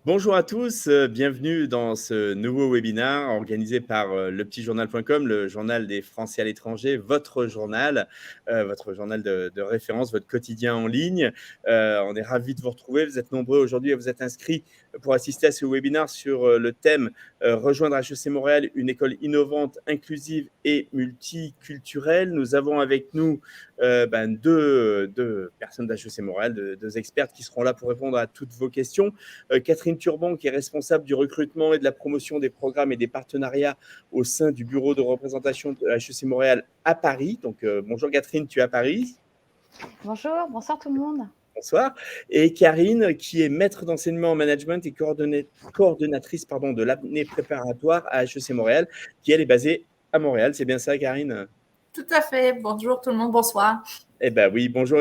Bonjour à tous, bienvenue dans ce nouveau webinaire organisé par lepetitjournal.com, le journal des Français à l'étranger, votre journal de référence, votre quotidien en ligne. On est ravis de vous retrouver. Vous êtes nombreux aujourd'hui à vous être inscrits pour assister à ce webinaire sur le thème Rejoindre HEC Montréal, une école innovante, inclusive et multiculturelle. Nous avons avec nous deux personnes d'HEC Montréal, deux expertes qui seront là pour répondre à toutes vos questions. Catherine Turban, qui est responsable du recrutement et de la promotion des programmes et des partenariats au sein du bureau de représentation de HEC Montréal à Paris. Donc, bonjour Catherine, tu es à Paris. Bonjour, bonsoir tout le monde. Bonsoir. Et Karine, qui est maître d'enseignement en management et coordonnatrice de l'année préparatoire à HEC Montréal, qui elle est basée à Montréal. C'est bien ça, Karine? Tout à fait. Bonjour tout le monde, bonsoir. Eh bien oui, bonjour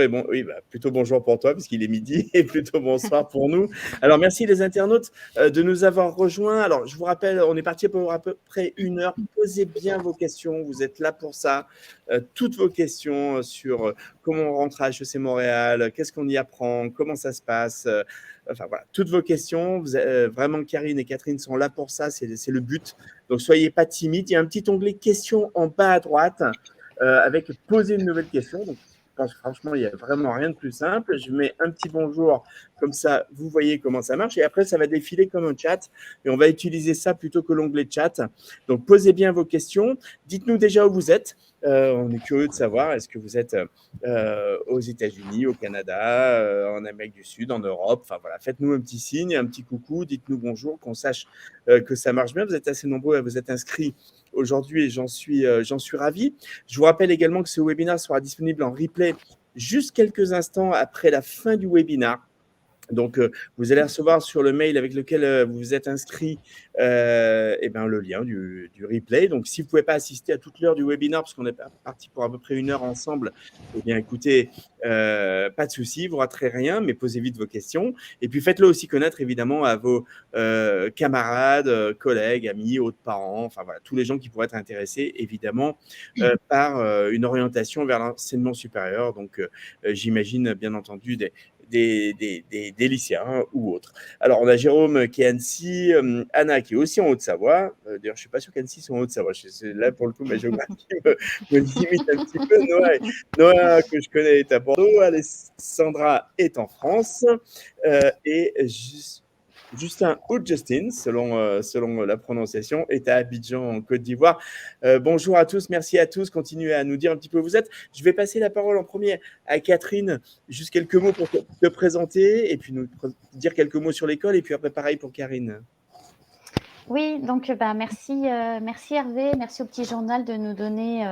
plutôt bonjour pour toi puisqu'il est midi et plutôt bonsoir pour nous. Alors merci les internautes de nous avoir rejoints. Alors je vous rappelle, on est parti pour à peu près 1 heure. Posez bien vos questions, vous êtes là pour ça. Toutes vos questions sur comment on rentre à HEC Montréal, qu'est-ce qu'on y apprend, comment ça se passe. Enfin voilà, toutes vos questions. Vraiment Karine et Catherine sont là pour ça, c'est le but. Donc soyez pas timides. Il y a un petit onglet questions en bas à droite avec poser une nouvelle question. Donc franchement, il n'y a vraiment rien de plus simple. Je mets un petit bonjour, comme ça, vous voyez comment ça marche. Et après, ça va défiler comme un chat. Et on va utiliser ça plutôt que l'onglet chat. Donc, posez bien vos questions. Dites-nous déjà où vous êtes. On est curieux de savoir, est-ce que vous êtes aux États-Unis, au Canada, en Amérique du Sud, en Europe. Enfin, voilà, faites-nous un petit signe, un petit coucou. Dites-nous bonjour, qu'on sache que ça marche bien. Vous êtes assez nombreux à vous être inscrits aujourd'hui et j'en suis ravi. Je vous rappelle également que ce webinaire sera disponible en replay juste quelques instants après la fin du webinaire. Donc, vous allez recevoir sur le mail avec lequel vous vous êtes inscrit le lien du replay. Donc, si vous ne pouvez pas assister à toute l'heure du webinaire, parce qu'on est parti pour à peu près 1 heure ensemble, eh bien, écoutez, pas de souci, vous ne raterez rien, mais posez vite vos questions. Et puis, faites-le aussi connaître, évidemment, à vos camarades, collègues, amis, autres parents, enfin voilà, tous les gens qui pourraient être intéressés, évidemment, par une orientation vers l'enseignement supérieur. Donc, j'imagine, bien entendu, des lycéens ou autres. Alors, on a Jérôme qui est à Annecy, Anna qui est aussi en Haute-Savoie. D'ailleurs, je ne suis pas sûr qu'Annecy soit en Haute-Savoie. Là, pour le coup, ma géographie me limite un petit peu. Noah, que je connais, est à Bordeaux. Alessandra est en France. Et Justin ou Justin, selon la prononciation, est à Abidjan, en Côte d'Ivoire. Bonjour à tous, merci à tous. Continuez à nous dire un petit peu où vous êtes. Je vais passer la parole en premier à Catherine. Juste quelques mots pour te présenter et puis nous dire quelques mots sur l'école. Et puis après, pareil pour Karine. Oui, donc merci Hervé, merci au Petit Journal de nous donner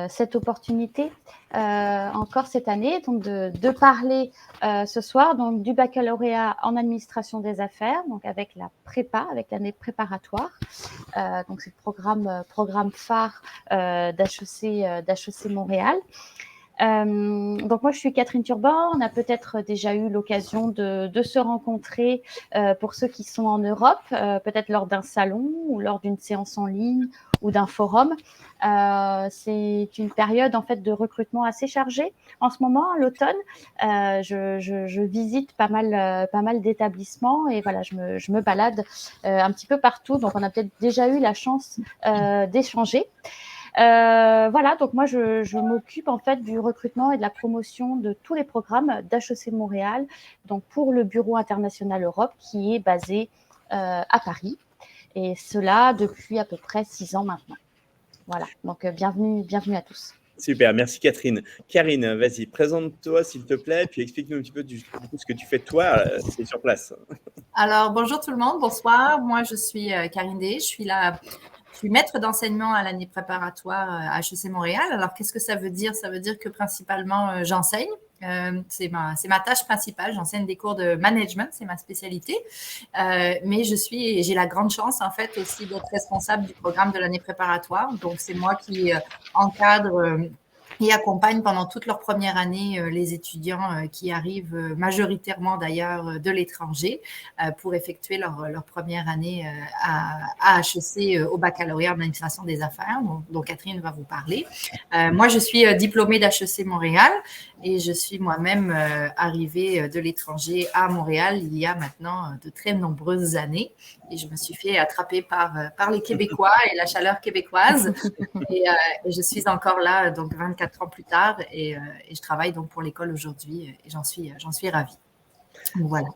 cette opportunité encore cette année, donc de parler ce soir donc du baccalauréat en administration des affaires, donc avec la prépa, avec l'année préparatoire. Donc c'est le programme phare d'HEC Montréal. Donc moi je suis Catherine Turban, on a peut-être déjà eu l'occasion de se rencontrer pour ceux qui sont en Europe, peut-être lors d'un salon ou lors d'une séance en ligne ou d'un forum. C'est une période en fait de recrutement assez chargée en ce moment, à l'automne. Je visite pas mal d'établissements et voilà, je me balade un petit peu partout, donc on a peut-être déjà eu la chance d'échanger. Voilà, donc moi je m'occupe en fait du recrutement et de la promotion de tous les programmes d'HEC Montréal, donc pour le Bureau international Europe qui est basé à Paris, et cela depuis à peu près 6 ans maintenant. Voilà, donc bienvenue à tous. Super, merci Catherine. Karine, vas-y, présente-toi s'il te plaît, puis explique-nous un petit peu du coup ce que tu fais toi, c'est sur place. Alors, bonjour tout le monde, bonsoir. Moi, je suis Karine D. Je suis maître d'enseignement à l'année préparatoire à HEC Montréal. Alors, qu'est-ce que ça veut dire? Ça veut dire que principalement, j'enseigne. C'est ma tâche principale. J'enseigne des cours de management, c'est ma spécialité. Mais j'ai la grande chance, en fait, aussi d'être responsable du programme de l'année préparatoire. Donc, c'est moi qui encadre et accompagnent pendant toute leur première année les étudiants qui arrivent majoritairement d'ailleurs de l'étranger pour effectuer leur première année à HEC au baccalauréat en administration des affaires, dont Catherine va vous parler. Moi, je suis diplômée d'HEC Montréal et je suis moi-même arrivée de l'étranger à Montréal il y a maintenant de très nombreuses années. Et je me suis fait attraper par les Québécois et la chaleur québécoise. Et je suis encore là, donc 24 ans plus tard, et je travaille donc pour l'école aujourd'hui, et j'en suis ravie. Donc, voilà.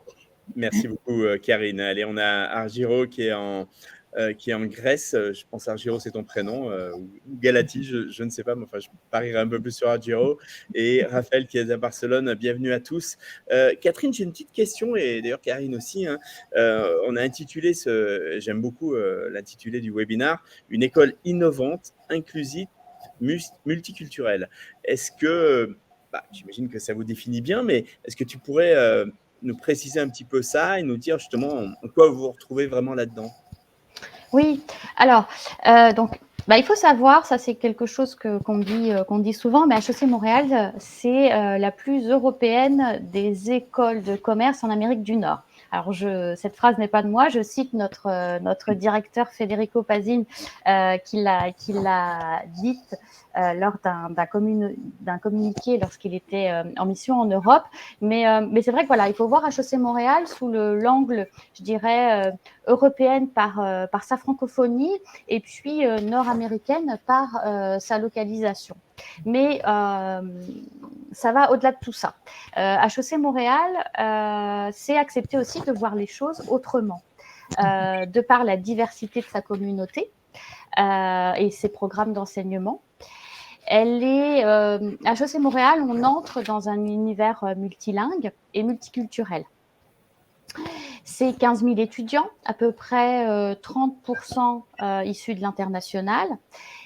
Merci beaucoup, Karine. Allez, on a Argiro qui est en Grèce. Je pense Argiro, c'est ton prénom, ou Galatie, je ne sais pas, mais enfin, je parierai un peu plus sur Argiro. Et Raphaël qui est à Barcelone. Bienvenue à tous. Catherine, j'ai une petite question, et d'ailleurs Karine aussi. Hein. On a intitulé j'aime beaucoup l'intitulé du webinaire, une école innovante, inclusive, multiculturelle. Est-ce que, j'imagine que ça vous définit bien, mais est-ce que tu pourrais nous préciser un petit peu ça et nous dire justement en quoi vous vous retrouvez vraiment là-dedans? Oui, alors, donc, il faut savoir, ça c'est quelque chose qu'on dit souvent, mais HEC Montréal, c'est la plus européenne des écoles de commerce en Amérique du Nord. Alors, cette phrase n'est pas de moi, je cite notre directeur Federico Pazin qui l'a dite lors d'un communiqué lorsqu'il était en mission en Europe. Mais c'est vrai que voilà, il faut voir HEC Montréal sous l'angle, je dirais, européenne par sa francophonie et puis nord-américaine par sa localisation. Mais ça va au-delà de tout ça. HEC Montréal, c'est accepter aussi de voir les choses autrement, de par la diversité de sa communauté et ses programmes d'enseignement. HEC Montréal, on entre dans un univers multilingue et multiculturel. C'est 15 000 étudiants, à peu près 30% issus de l'international.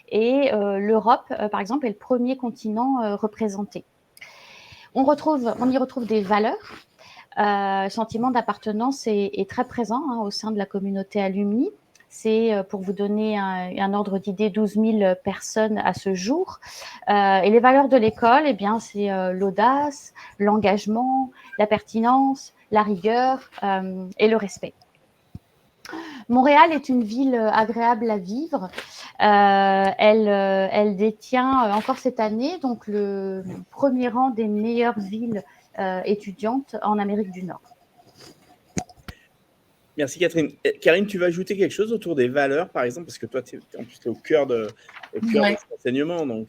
Et l'Europe, par exemple, est le premier continent représenté. On y retrouve des valeurs. Le sentiment d'appartenance est très présent au sein de la communauté alumni. C'est, pour vous donner un ordre d'idée, 12 000 personnes à ce jour. Et les valeurs de l'école, c'est l'audace, l'engagement, la pertinence, la rigueur et le respect. Montréal est une ville agréable à vivre. Elle détient encore cette année donc le premier rang des meilleures villes étudiantes en Amérique du Nord. Merci Catherine. Karine, tu vas ajouter quelque chose autour des valeurs, par exemple, parce que toi, tu es au cœur de cet enseignement. Donc,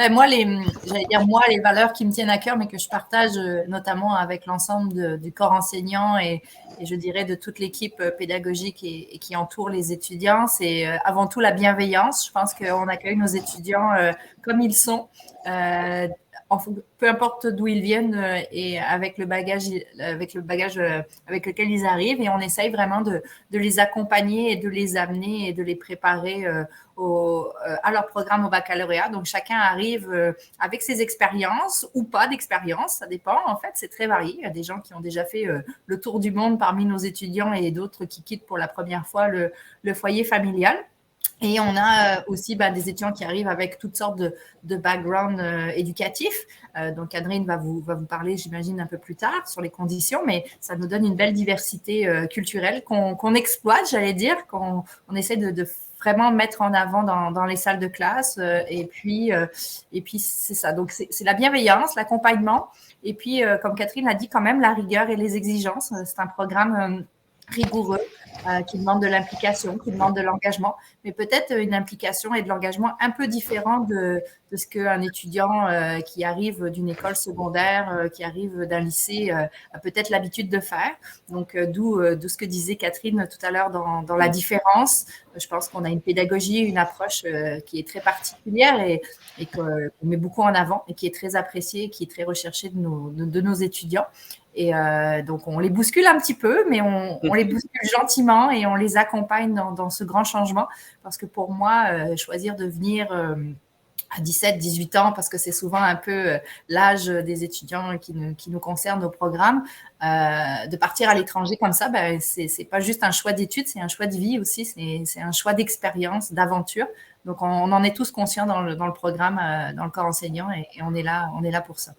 moi, les valeurs qui me tiennent à cœur, mais que je partage notamment avec l'ensemble du corps enseignant et je dirais de toute l'équipe pédagogique et qui entoure les étudiants, c'est avant tout la bienveillance. Je pense qu'on accueille nos étudiants comme ils sont. Peu importe d'où ils viennent et avec le bagage avec lequel ils arrivent, et on essaye vraiment de les accompagner et de les amener et de les préparer à leur programme au baccalauréat. Donc chacun arrive avec ses expériences ou pas d'expérience, ça dépend en fait, c'est très varié. Il y a des gens qui ont déjà fait le tour du monde parmi nos étudiants et d'autres qui quittent pour la première fois le foyer familial. Et on a aussi des étudiants qui arrivent avec toutes sortes de backgrounds éducatifs. Donc, Catherine va vous parler, j'imagine, un peu plus tard sur les conditions, mais ça nous donne une belle diversité culturelle qu'on exploite, j'allais dire, qu'on essaie de vraiment mettre en avant dans les salles de classe. Et puis c'est ça. Donc, c'est la bienveillance, l'accompagnement. Et puis, comme Catherine l'a dit, quand même, la rigueur et les exigences. C'est un programme rigoureux, qui demande de l'implication, qui demande de l'engagement, mais peut-être une implication et de l'engagement un peu différent de ce qu'un étudiant qui arrive d'une école secondaire, qui arrive d'un lycée, a peut-être l'habitude de faire. Donc, d'où ce que disait Catherine tout à l'heure dans la différence. Je pense qu'on a une pédagogie, une approche qui est très particulière et qu'on met beaucoup en avant et qui est très appréciée, qui est très recherchée de nos étudiants. Et donc, on les bouscule un petit peu, mais on les bouscule gentiment et on les accompagne dans ce grand changement. Parce que pour moi, choisir de venir à 17, 18 ans, parce que c'est souvent un peu l'âge des étudiants qui nous concernent au programme, de partir à l'étranger comme ça, c'est pas juste un choix d'études, c'est un choix de vie aussi, c'est un choix d'expérience, d'aventure. Donc, on en est tous conscients dans le programme, dans le corps enseignant, et on est là pour ça.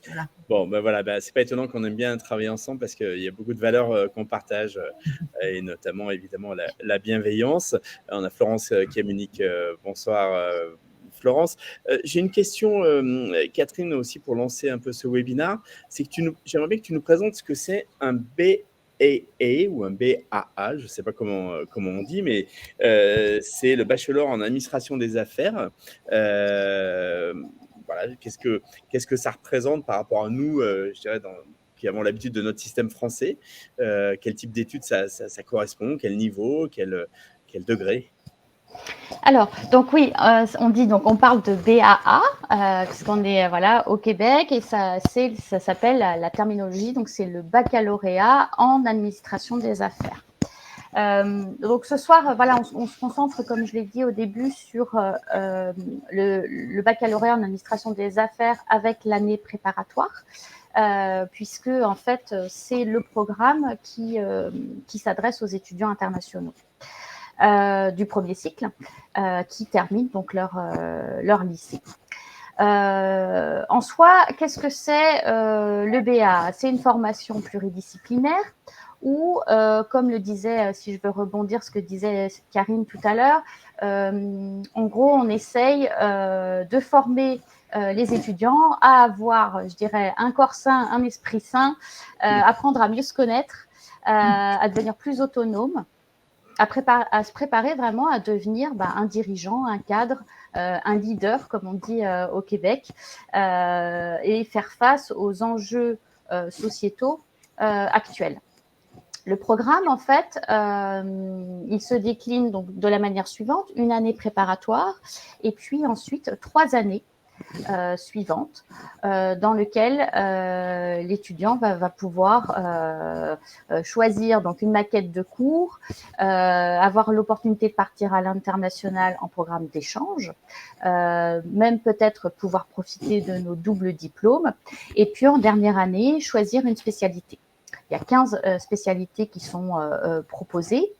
Voilà. Bon, ben voilà, c'est pas étonnant qu'on aime bien travailler ensemble parce qu'il y a beaucoup de valeurs qu'on partage et notamment évidemment la bienveillance. On a Florence Kiamunic. Bonsoir Florence. J'ai une question, Catherine, aussi pour lancer un peu ce webinaire. C'est que j'aimerais bien que tu nous présentes ce que c'est un BAA ou un BAA, je ne sais pas comment on dit, mais c'est le bachelor en administration des affaires. Voilà, qu'est-ce que ça représente par rapport à nous, je dirais, qui avons l'habitude de notre système français, quel type d'études ça correspond, quel niveau, quel degré? Alors, donc oui, on parle de BAA, parce qu'on est au Québec, et ça s'appelle la terminologie, donc c'est le baccalauréat en administration des affaires. Donc ce soir, on se concentre, comme je l'ai dit au début, sur le baccalauréat en administration des affaires avec l'année préparatoire, puisque en fait c'est le programme qui s'adresse aux étudiants internationaux du premier cycle, qui terminent donc leur lycée. En soi, qu'est-ce que c'est le BA? C'est une formation pluridisciplinaire où, comme le disait, si je veux rebondir ce que disait Karine tout à l'heure, en gros, on essaye de former les étudiants à avoir, je dirais, un corps sain, un esprit sain, apprendre à mieux se connaître, à devenir plus autonome, à se préparer vraiment à devenir un dirigeant, un cadre, un leader, comme on dit au Québec, et faire face aux enjeux sociétaux actuels. Le programme, en fait, il se décline donc de la manière suivante: une année préparatoire et puis ensuite 3 années suivantes dans lesquelles l'étudiant va pouvoir choisir donc une maquette de cours, avoir l'opportunité de partir à l'international en programme d'échange, même peut-être pouvoir profiter de nos doubles diplômes, et puis en dernière année choisir une spécialité. Il y a 15 spécialités qui sont proposées.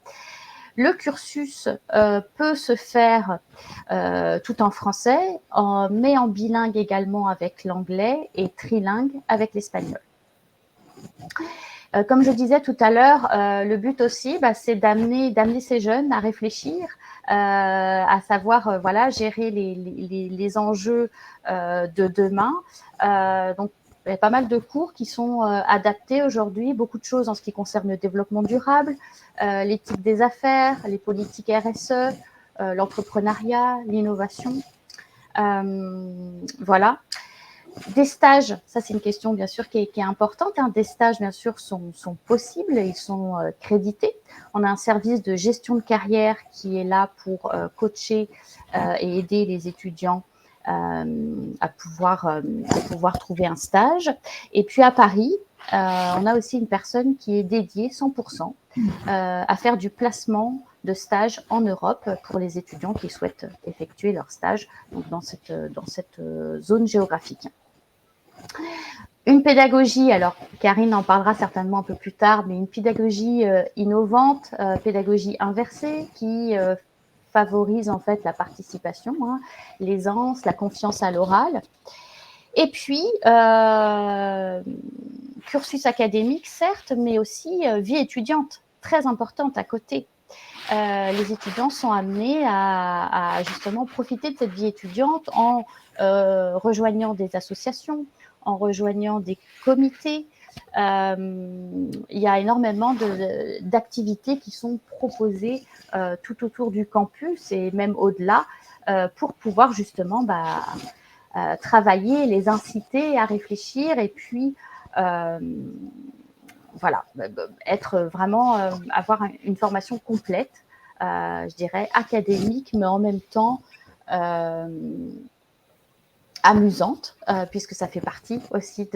Le cursus peut se faire tout en français, mais en bilingue également avec l'anglais et trilingue avec l'espagnol. Comme je disais tout à l'heure, le but aussi, c'est d'amener ces jeunes à réfléchir, à savoir gérer les enjeux de demain. Donc, il y a pas mal de cours qui sont adaptés aujourd'hui, beaucoup de choses en ce qui concerne le développement durable, l'éthique des affaires, les politiques RSE, l'entrepreneuriat, l'innovation. Voilà. Des stages, ça c'est une question bien sûr qui est importante. Des stages bien sûr sont possibles, ils sont crédités. On a un service de gestion de carrière qui est là pour coacher et aider les étudiants à pouvoir trouver un stage. Et puis à Paris, on a aussi une personne qui est dédiée 100% à faire du placement de stage en Europe pour les étudiants qui souhaitent effectuer leur stage donc dans cette zone géographique. Une pédagogie, alors Karine en parlera certainement un peu plus tard, mais une pédagogie innovante, pédagogie inversée qui favorise en fait la participation, l'aisance, la confiance à l'oral. Et puis, cursus académique, certes, mais aussi vie étudiante, très importante à côté. Les étudiants sont amenés à justement profiter de cette vie étudiante en rejoignant des associations, en rejoignant des comités. Il y a énormément d'activités qui sont proposées tout autour du campus et même au-delà pour pouvoir justement travailler, les inciter à réfléchir et puis être vraiment, avoir une formation complète, je dirais académique, mais en même temps amusante, puisque ça fait partie aussi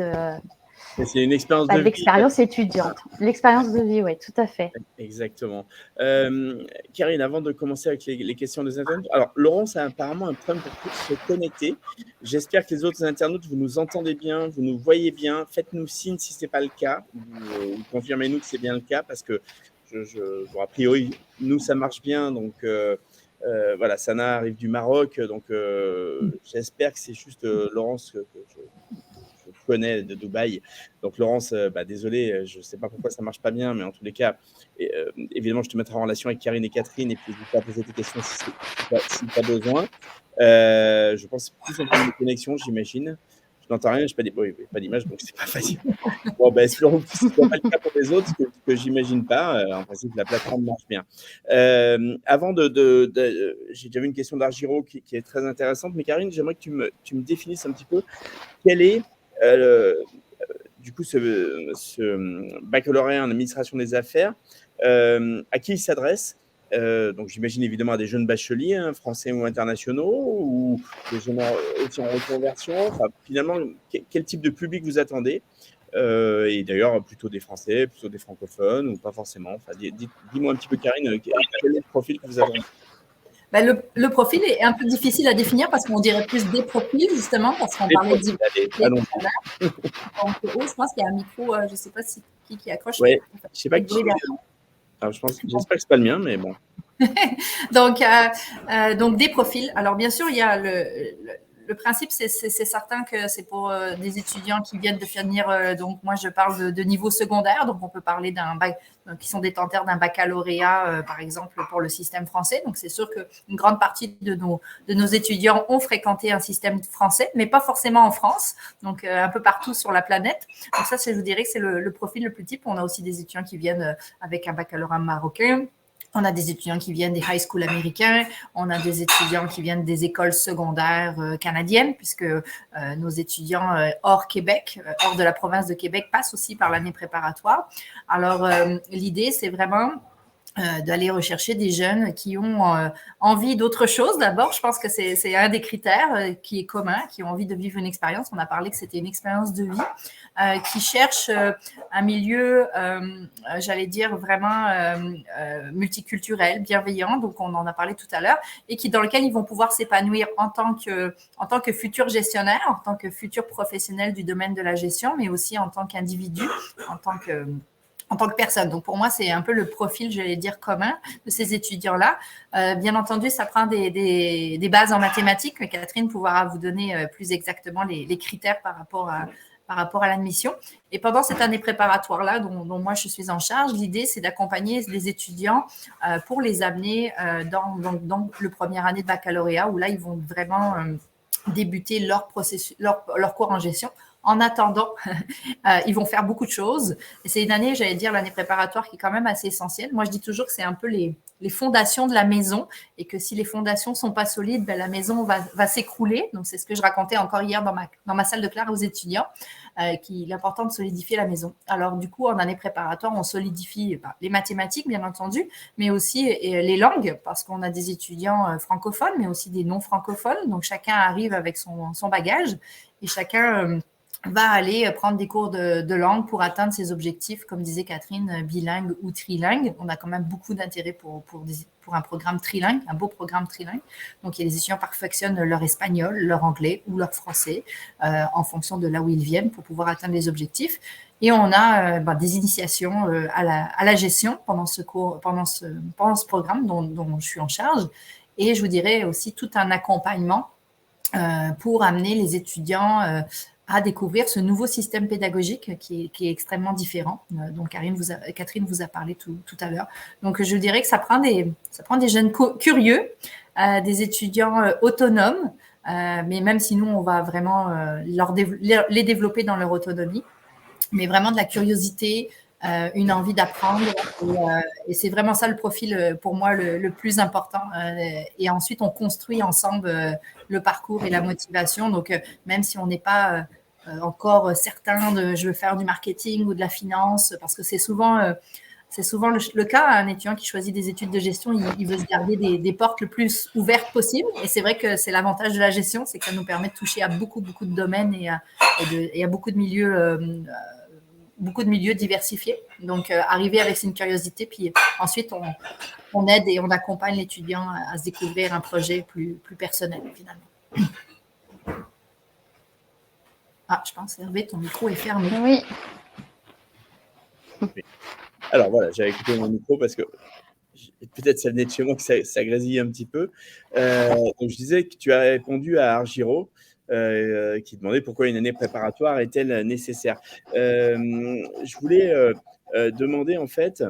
c'est une expérience de vie. L'expérience étudiante. L'expérience de vie, oui, tout à fait. Exactement. Karine, avant de commencer avec les questions des internautes, alors Laurence a apparemment un problème pour se connecter. J'espère que les autres internautes, vous nous entendez bien, vous nous voyez bien. Faites-nous signe si ce n'est pas le cas. Confirmez-nous que c'est bien le cas parce que a priori, nous, ça marche bien. Donc, Voilà, Sana arrive du Maroc, donc j'espère que c'est juste Laurence que je connais de Dubaï. Donc Laurence, désolé, je ne sais pas pourquoi ça ne marche pas bien, mais en tous les cas, évidemment, je te mettrai en relation avec Karine et Catherine, et puis n'hésite pas à poser tes questions si tu as besoin. Je pense plus en termes de connexion, j'imagine. Je n'entends rien, je n'ai pas d'image, donc c'est pas facile. Bon, espérons que ce ne soit pas le cas pour les autres, que j'imagine pas. En principe, la plateforme marche bien. Avant j'ai déjà vu une question d'Argiro qui est très intéressante, mais Karine, j'aimerais que tu me définisses un petit peu quel est du coup ce baccalauréat en administration des affaires, à qui il s'adresse. Donc j'imagine évidemment à des jeunes bacheliers, français ou internationaux, ou des jeunes aussi en reconversion. Enfin, finalement, quel type de public vous attendez? Et d'ailleurs, plutôt des Français, plutôt des francophones, ou pas forcément. Enfin, dis-moi un petit peu, Karine, quel est le profil que vous attendez? Le profil est un peu difficile à définir parce qu'on dirait plus des profils, justement, parce qu'on parlait de diversité. Donc, je pense qu'il y a un micro, je ne sais pas si qui accroche. Oui, je ne sais pas qui. J'espère que ce n'est pas le mien, mais bon. donc, des profils. Alors, bien sûr, il y a le principe, c'est certain que c'est pour des étudiants qui viennent de finir. Donc, moi, je parle de niveau secondaire. Donc, on peut parler qui sont détenteurs d'un baccalauréat, par exemple, pour le système français. Donc, c'est sûr qu'une grande partie de nos étudiants ont fréquenté un système français, mais pas forcément en France. Donc, un peu partout sur la planète. Donc, ça, je vous dirais que c'est le profil le plus type. On a aussi des étudiants qui viennent avec un baccalauréat marocain. On a des étudiants qui viennent des high schools américains, on a des étudiants qui viennent des écoles secondaires canadiennes, puisque nos étudiants hors Québec, hors de la province de Québec, passent aussi par l'année préparatoire. Alors, l'idée, c'est vraiment d'aller rechercher des jeunes qui ont envie d'autre chose. D'abord, je pense que c'est un des critères qui est commun, qui ont envie de vivre une expérience. On a parlé que c'était une expérience de vie, qui cherchent un milieu, j'allais dire, vraiment multiculturel, bienveillant, donc on en a parlé tout à l'heure, et dans lequel ils vont pouvoir s'épanouir en tant que futurs gestionnaires, en tant que futurs professionnels du domaine de la gestion, mais aussi en tant qu'individu, en tant que personne. Donc, pour moi, c'est un peu le profil, j'allais dire, commun de ces étudiants-là. Bien entendu, ça prend des bases en mathématiques. Catherine pourra vous donner plus exactement les critères par rapport à l'admission. Et pendant cette année préparatoire-là, dont moi, je suis en charge, l'idée, c'est d'accompagner les étudiants pour les amener dans le première année de baccalauréat, où là, ils vont vraiment débuter leur cours en gestion. En attendant, ils vont faire beaucoup de choses. Et c'est une année, j'allais dire, l'année préparatoire qui est quand même assez essentielle. Moi, je dis toujours que c'est un peu les fondations de la maison et que si les fondations ne sont pas solides, la maison va s'écrouler. Donc, c'est ce que je racontais encore hier dans ma salle de classe aux étudiants, qu'il est important de solidifier la maison. Alors, du coup, en année préparatoire, on solidifie les mathématiques, bien entendu, mais aussi les langues, parce qu'on a des étudiants francophones, mais aussi des non-francophones. Donc, chacun arrive avec son bagage et chacun va aller prendre des cours de langue pour atteindre ses objectifs, comme disait Catherine, bilingue ou trilingue. On a quand même beaucoup d'intérêt pour un programme trilingue, un beau programme trilingue. Donc, les étudiants perfectionnent leur espagnol, leur anglais ou leur français en fonction de là où ils viennent pour pouvoir atteindre les objectifs. Et on a des initiations à la gestion pendant ce programme dont je suis en charge. Et je vous dirais aussi tout un accompagnement pour amener les étudiants à découvrir ce nouveau système pédagogique qui est extrêmement différent, dont Catherine vous a parlé tout à l'heure. Donc, je dirais que ça prend des jeunes curieux, des étudiants autonomes, mais même si nous, on va vraiment les développer dans leur autonomie, mais vraiment de la curiosité, une envie d'apprendre. Et c'est vraiment ça le profil, pour moi, le plus important. Et ensuite, on construit ensemble le parcours et la motivation. Donc, même si on n'est pas encore certain de je veux faire du marketing ou de la finance, parce que c'est souvent le cas. Un étudiant qui choisit des études de gestion, il veut se garder des portes le plus ouvertes possible. Et c'est vrai que c'est l'avantage de la gestion, c'est que ça nous permet de toucher à beaucoup, beaucoup de domaines et à beaucoup de milieux diversifiés. Donc, arriver avec une curiosité, puis ensuite, on aide et on accompagne l'étudiant à se découvrir un projet plus personnel, finalement. Ah, je pense, Hervé, ton micro est fermé. Oui. Alors, voilà, j'avais coupé mon micro parce que peut-être ça venait de chez moi que ça grésille un petit peu. Donc je disais que tu as répondu à Argiro, qui demandait pourquoi une année préparatoire est-elle nécessaire. Je voulais demander en fait,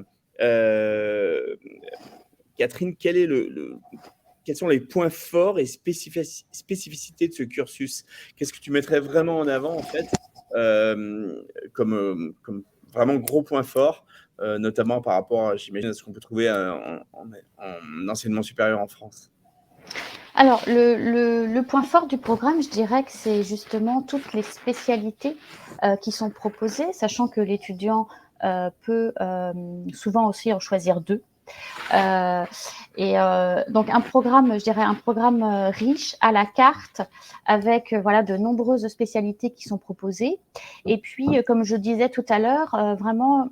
Catherine, quels sont les points forts et spécificités de ce cursus? Qu'est-ce que tu mettrais vraiment en avant en fait, comme vraiment gros point fort, notamment par rapport, j'imagine, à ce qu'on peut trouver en enseignement supérieur en France? Alors, le point fort du programme, je dirais que c'est justement toutes les spécialités qui sont proposées, sachant que l'étudiant peut souvent aussi en choisir 2. Donc un programme, je dirais un programme riche à la carte avec voilà de nombreuses spécialités qui sont proposées. Et puis, comme je disais tout à l'heure, vraiment,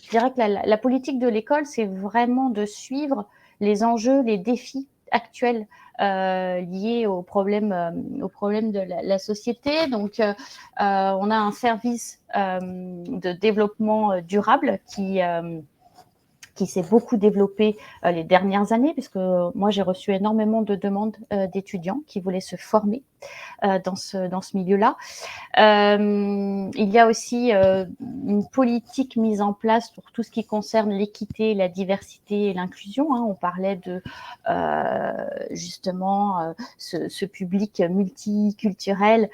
je dirais que la politique de l'école, c'est vraiment de suivre les enjeux, les défis actuels liés aux problèmes de la société. Donc, on a un service de développement durable qui s'est beaucoup développé les dernières années, puisque moi, j'ai reçu énormément de demandes d'étudiants qui voulaient se former dans ce milieu-là. Il y a aussi une politique mise en place pour tout ce qui concerne l'équité, la diversité et l'inclusion. On parlait de justement ce public multiculturel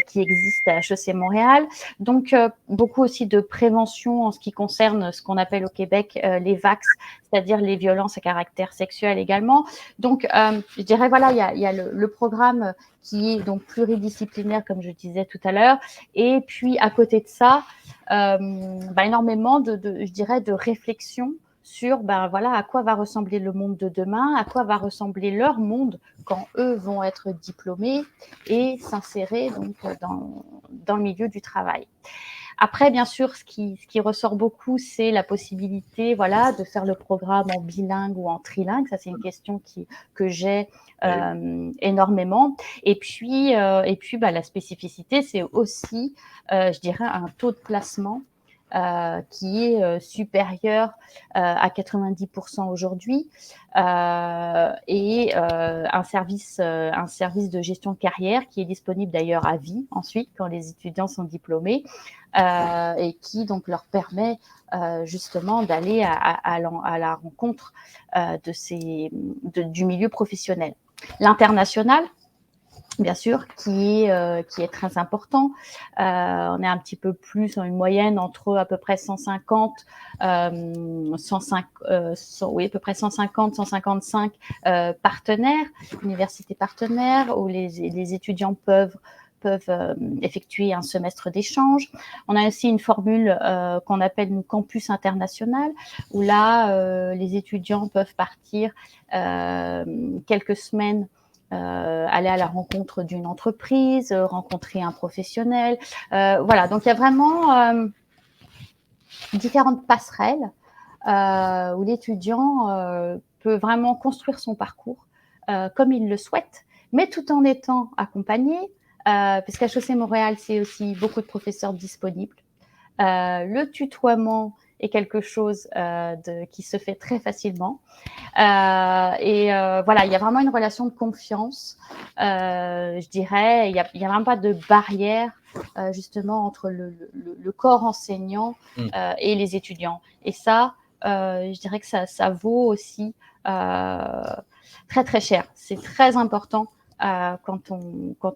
qui existe à HEC Montréal. Donc, beaucoup aussi de prévention en ce qui concerne ce qu'on appelle au Québec les VAX, c'est-à-dire les violences à caractère sexuel également. Donc, je dirais, voilà, il y a le programme qui est donc pluridisciplinaire, comme je disais tout à l'heure. Et puis, à côté de ça, énormément je dirais, de réflexion sur voilà, à quoi va ressembler le monde de demain, à quoi va ressembler leur monde quand eux vont être diplômés et s'insérer donc dans le milieu du travail. Après, bien sûr, ce qui ressort beaucoup, c'est la possibilité, voilà, de faire le programme en bilingue ou en trilingue. Ça, c'est une question que j'ai énormément. Et puis, la spécificité, c'est aussi, je dirais, un taux de placement qui est supérieur à 90% aujourd'hui et un service de gestion de carrière qui est disponible d'ailleurs à vie ensuite quand les étudiants sont diplômés et qui donc leur permet justement d'aller à la rencontre du milieu professionnel. L'international, bien sûr, qui est très important. On est un petit peu plus en une moyenne entre à peu près 150, à peu près 150, 155 partenaires, universités partenaires, où les étudiants peuvent effectuer un semestre d'échange. On a aussi une formule qu'on appelle une campus international, où là, les étudiants peuvent partir quelques semaines aller à la rencontre d'une entreprise, rencontrer un professionnel. Voilà, donc il y a vraiment différentes passerelles où l'étudiant peut vraiment construire son parcours comme il le souhaite, mais tout en étant accompagné, puisqu'à HEC Montréal, c'est aussi beaucoup de professeurs disponibles. Le tutoiement est quelque chose qui se fait très facilement. Voilà, il y a vraiment une relation de confiance, je dirais. Il y a vraiment pas de barrière justement entre le corps enseignant et les étudiants. Et ça, je dirais que ça vaut aussi très très cher. C'est très important quand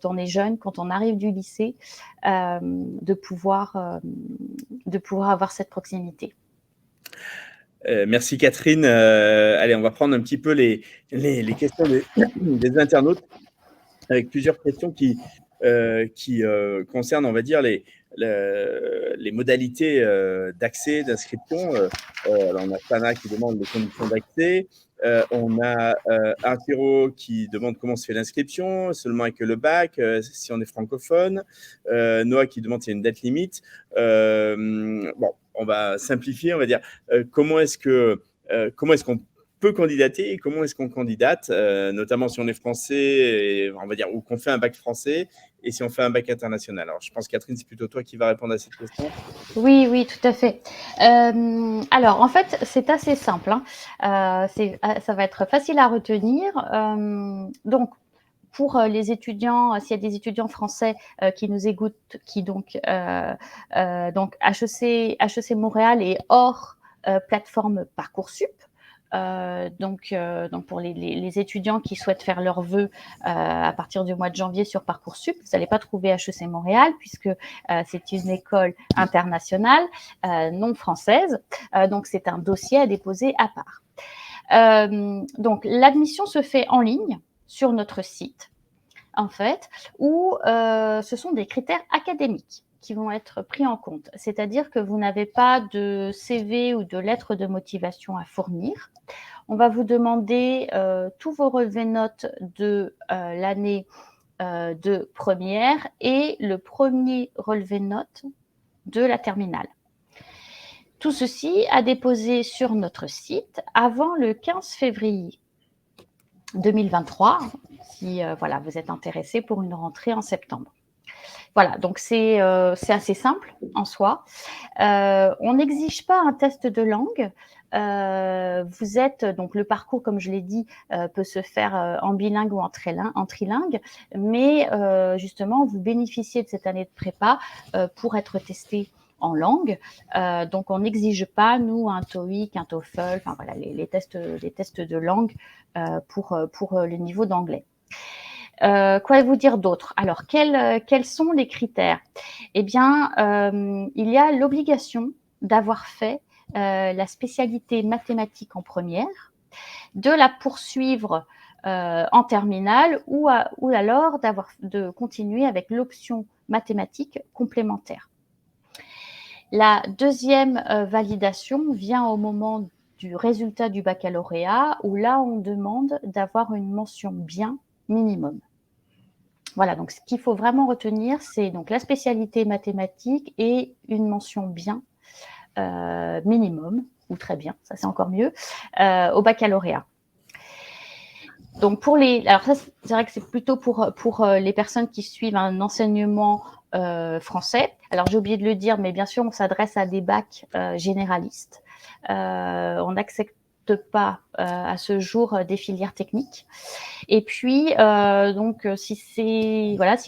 on est jeune, quand on arrive du lycée, de pouvoir avoir cette proximité. Merci Catherine. Allez, on va prendre un petit peu les questions des internautes avec plusieurs questions qui concernent, on va dire, les modalités d'accès, d'inscription. Alors on a Sana qui demande les conditions d'accès. On a Arturo qui demande comment se fait l'inscription, seulement avec le bac, si on est francophone. Noah qui demande s'il y a une date limite. Bon, on va simplifier, on va dire comment est-ce qu'on peut candidater et comment est-ce qu'on candidate, notamment si on est français, et, on va dire, ou qu'on fait un bac français et si on fait un bac international. Alors, je pense, Catherine, c'est plutôt toi qui vas répondre à cette question. Oui, oui, tout à fait. Alors, en fait, c'est assez simple, hein. Ça va être facile à retenir. Donc, pour les étudiants, s'il y a des étudiants français qui nous écoutent, qui donc HEC Montréal est hors plateforme Parcoursup. Donc pour les étudiants qui souhaitent faire leurs vœux à partir du mois de janvier sur Parcoursup, vous n'allez pas trouver HEC Montréal puisque c'est une école internationale non française. Donc c'est un dossier à déposer à part. Donc l'admission se fait en ligne sur notre site, en fait, où ce sont des critères académiques qui vont être pris en compte. C'est-à-dire que vous n'avez pas de CV ou de lettre de motivation à fournir. On va vous demander tous vos relevés notes de l'année de première et le premier relevé notes de la terminale. Tout ceci à déposer sur notre site avant le 15 février 2023, si voilà, vous êtes intéressé pour une rentrée en septembre. Voilà, donc c'est assez simple en soi. On n'exige pas un test de langue. Vous êtes, donc le parcours, comme je l'ai dit, peut se faire en bilingue ou en trilingue, mais justement, vous bénéficiez de cette année de prépa pour être testé en langue. Donc, on n'exige pas, nous, un TOEIC, un TOEFL, enfin voilà, les tests de langue pour le niveau d'anglais. Quoi vous dire d'autre? Alors, quels sont les critères? Eh bien, il y a l'obligation d'avoir fait la spécialité mathématique en première, de la poursuivre en terminale ou alors de continuer avec l'option mathématique complémentaire. La deuxième validation vient au moment du résultat du baccalauréat, où là, on demande d'avoir une mention bien minimum. Voilà, donc ce qu'il faut vraiment retenir, c'est donc la spécialité mathématique et une mention bien minimum, ou très bien, ça c'est encore mieux, au baccalauréat. Donc alors ça c'est vrai que c'est plutôt pour les personnes qui suivent un enseignement français. Alors j'ai oublié de le dire, mais bien sûr on s'adresse à des bacs généralistes. On n'accepte pas à ce jour des filières techniques. Et puis donc si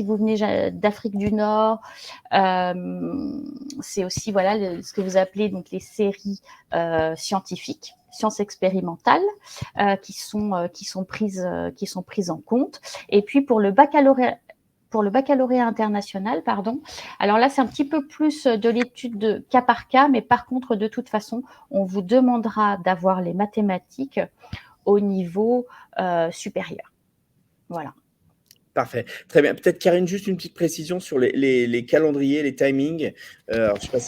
vous venez d'Afrique du Nord, c'est aussi ce que vous appelez donc les séries scientifiques, sciences expérimentales, qui sont prises en compte. Et puis pour le baccalauréat international, alors là, c'est un petit peu plus de l'étude de cas par cas, mais par contre, de toute façon, on vous demandera d'avoir les mathématiques au niveau supérieur. Voilà. Parfait. Très bien. Peut-être, Karine, juste une petite précision sur les calendriers, les timings. Alors, je ne sais pas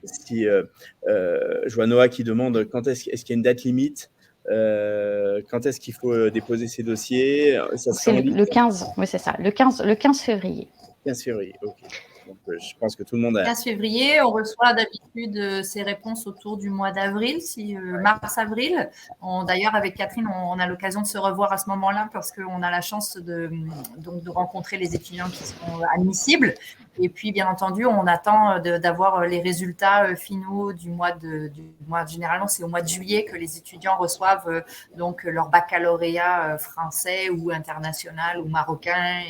si je vois Noah qui demande quand est-ce qu'il y a une date limite, quand est-ce qu'il faut déposer ces dossiers. C'est le 15, oui, c'est ça, le 15 février. 15 février, ok. Donc, je pense que tout le monde a… 15 février, on reçoit d'habitude ces réponses autour du mois d'avril, mars-avril. D'ailleurs, avec Catherine, on a l'occasion de se revoir à ce moment-là parce qu'on a la chance de rencontrer les étudiants qui sont admissibles. Et puis, bien entendu, on attend d'avoir les résultats finaux du mois. Généralement, c'est au mois de juillet que les étudiants reçoivent donc leur baccalauréat français ou international ou marocain,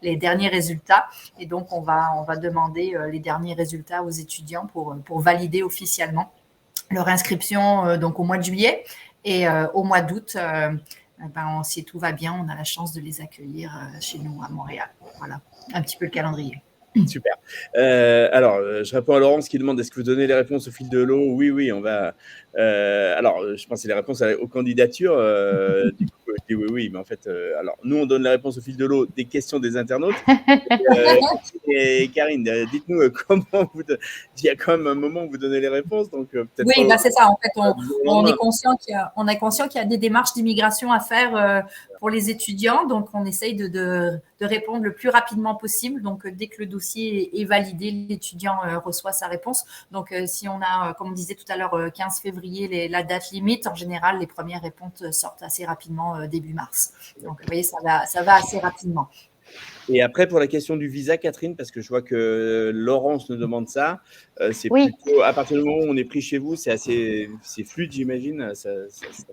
les derniers résultats. Et donc, on va demander les derniers résultats aux étudiants pour valider officiellement leur inscription donc au mois de juillet. Et au mois d'août, si tout va bien, on a la chance de les accueillir chez nous à Montréal. Voilà, un petit peu le calendrier. Super. Alors, je réponds à Laurence qui demande est-ce que vous donnez les réponses au fil de l'eau? Oui, on va. Alors, je pense que c'est les réponses aux candidatures. Du coup, je dis oui, mais en fait, alors nous, on donne les réponses au fil de l'eau des questions des internautes. Et Karine, dites-nous comment il y a quand même un moment où vous donnez les réponses, donc peut-être. Oui, c'est ça. En fait, on est conscient qu'il y a des démarches d'immigration à faire pour les étudiants. Donc, on essaye de répondre le plus rapidement possible. Donc, dès que le dossier est validé, l'étudiant reçoit sa réponse. Donc, si on a, comme on disait tout à l'heure, 15 février, la date limite, en général, les premières réponses sortent assez rapidement début mars. Donc, vous voyez, ça va assez rapidement. Et après, pour la question du visa, Catherine, parce que je vois que Laurence nous demande ça, c'est Oui. plutôt, à partir du moment où on est pris chez vous, c'est fluide, j'imagine.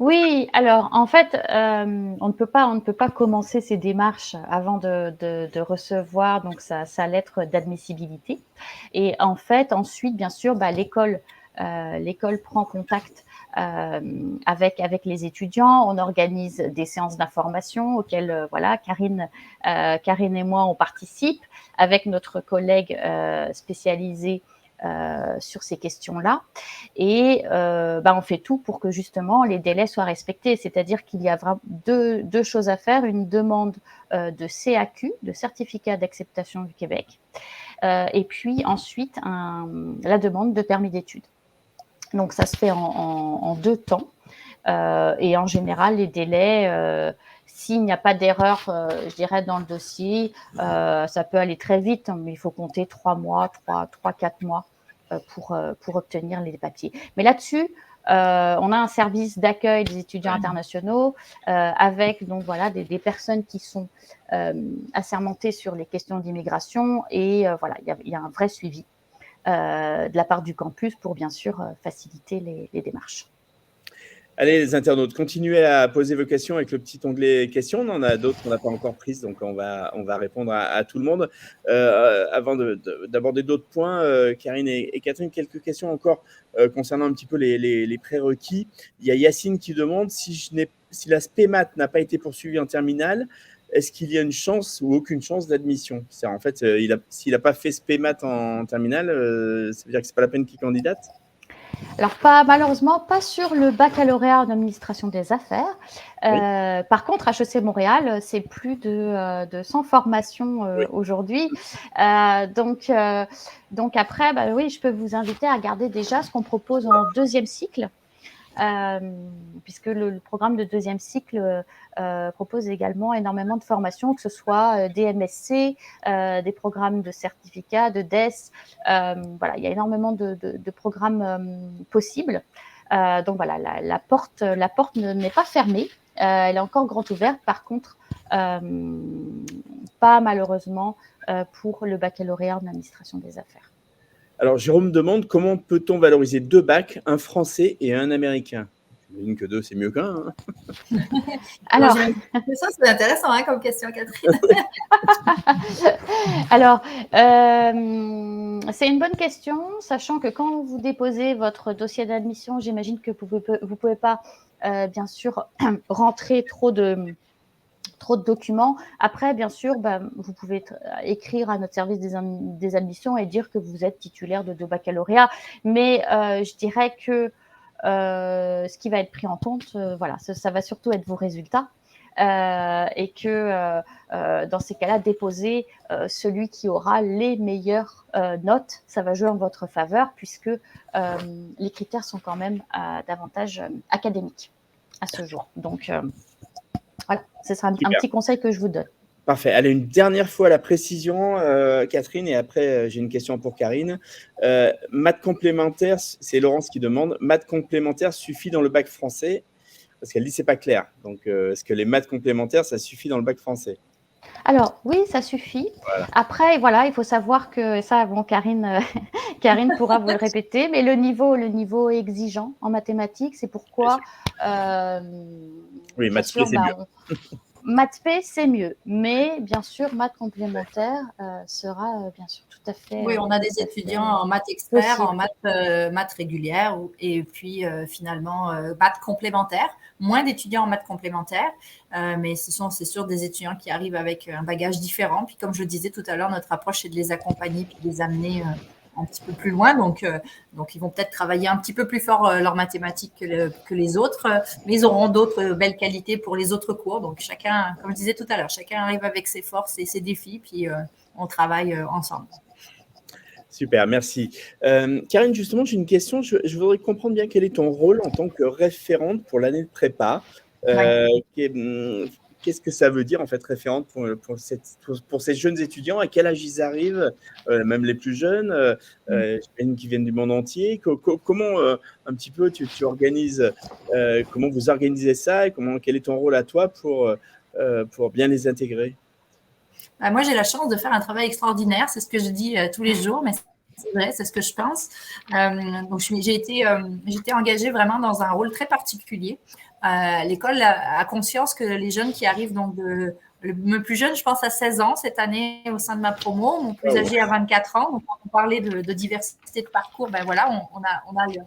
Oui, alors en fait, on ne peut pas commencer ces démarches avant de recevoir donc sa lettre d'admissibilité. Et en fait, ensuite, bien sûr, l'école prend contact avec les étudiants. On organise des séances d'information auxquelles voilà, Karine et moi on participe avec notre collègue spécialisé sur ces questions-là. Et on fait tout pour que justement les délais soient respectés. C'est-à-dire qu'il y a vraiment deux choses à faire. Une demande de CAQ, de certificat d'acceptation du Québec, et puis ensuite la demande de permis d'études. Donc ça se fait en 2 temps. Et en général, les délais, s'il n'y a pas d'erreur, je dirais, dans le dossier, ça peut aller très vite, mais il faut compter 3 mois, 4 mois pour obtenir les papiers. Mais là-dessus, on a un service d'accueil des étudiants internationaux avec donc voilà des personnes qui sont assermentées sur les questions d'immigration et voilà, il y a un vrai suivi de la part du campus pour bien sûr faciliter les démarches. Allez, les internautes, continuez à poser vos questions avec le petit onglet questions. On en a d'autres qu'on n'a pas encore prises, donc on va répondre à tout le monde. Avant d'aborder d'autres points, Karine et Catherine, quelques questions encore concernant un petit peu les prérequis. Il y a Yacine qui demande si la SPEMAT n'a pas été poursuivie en terminale, est-ce qu'il y a une chance ou aucune chance d'admission? En fait, s'il n'a pas fait SPEMAT en terminale, ça veut dire que ce n'est pas la peine qu'il candidate? Alors, malheureusement, pas sur le baccalauréat en administration des affaires. Oui. Par contre, HEC Montréal, c'est plus de 100 formations oui. Aujourd'hui. Donc après, oui, je peux vous inviter à regarder déjà ce qu'on propose en 2e cycle. Puisque le programme de 2e cycle propose également énormément de formations, que ce soit des MSC, des programmes de certificat, de DES. Voilà, il y a énormément de programmes possibles. Donc voilà, la porte n'est pas fermée, elle est encore grande ouverte. Par contre, pas malheureusement pour le baccalauréat en administration des affaires. Alors, Jérôme demande comment peut-on valoriser 2 bacs, un français et un américain? J'imagine que 2, c'est mieux qu'un. Hein. Alors, ça, c'est intéressant comme question, Catherine. Alors, c'est une bonne question, sachant que quand vous déposez votre dossier d'admission, j'imagine que vous pouvez pas, bien sûr, rentrer trop de documents. Après, bien sûr, vous pouvez écrire à notre service des admissions et dire que vous êtes titulaire de 2 baccalauréats. Mais je dirais que ce qui va être pris en compte, voilà, ça va surtout être vos résultats. Et que dans ces cas-là, déposer celui qui aura les meilleures notes, ça va jouer en votre faveur puisque les critères sont quand même davantage académiques à ce jour. Donc, voilà, ce sera un petit conseil que je vous donne. Parfait. Allez, une dernière fois la précision, Catherine, et après, j'ai une question pour Karine. Maths complémentaire, c'est Laurence qui demande, maths complémentaire suffit dans le bac français? Parce qu'elle dit c'est pas clair. Donc, est-ce que les maths complémentaires, ça suffit dans le bac français? Alors, oui, ça suffit. Voilà. Après, voilà, il faut savoir que ça, bon, Karine pourra vous le répéter, mais le niveau est exigeant en mathématiques. C'est pourquoi… oui, maths P, c'est mieux. Maths P, c'est mieux. Mais bien sûr, maths complémentaire sera bien sûr tout à fait… Oui, on a des étudiants en maths experts, en maths régulières et puis finalement maths complémentaires. Moins d'étudiants en maths complémentaires, mais c'est sûr des étudiants qui arrivent avec un bagage différent. Puis comme je le disais tout à l'heure, notre approche, c'est de les accompagner puis de les amener un petit peu plus loin. Donc ils vont peut-être travailler un petit peu plus fort leurs mathématiques que les autres, mais ils auront d'autres belles qualités pour les autres cours. Donc chacun, comme je disais tout à l'heure, chacun arrive avec ses forces et ses défis, puis on travaille ensemble. Super, merci. Karine, justement, j'ai une question. Je voudrais comprendre bien quel est ton rôle en tant que référente pour l'année de prépa. qu'est-ce que ça veut dire, en fait, référente pour ces jeunes étudiants? À quel âge ils arrivent? Même les plus jeunes, j'imagine qu'ils viennent du monde entier. Comment, un petit peu tu organises, comment vous organisez ça et quel est ton rôle à toi pour bien les intégrer? Moi, j'ai la chance de faire un travail extraordinaire. C'est ce que je dis tous les jours, mais c'est vrai, c'est ce que je pense. Donc, j'ai été engagée vraiment dans un rôle très particulier. L'école a conscience que les jeunes qui arrivent, donc le plus jeune, je pense, à 16 ans cette année au sein de ma promo, mon plus âgé à 24 ans. Donc, quand on parlait de diversité de parcours, ben voilà,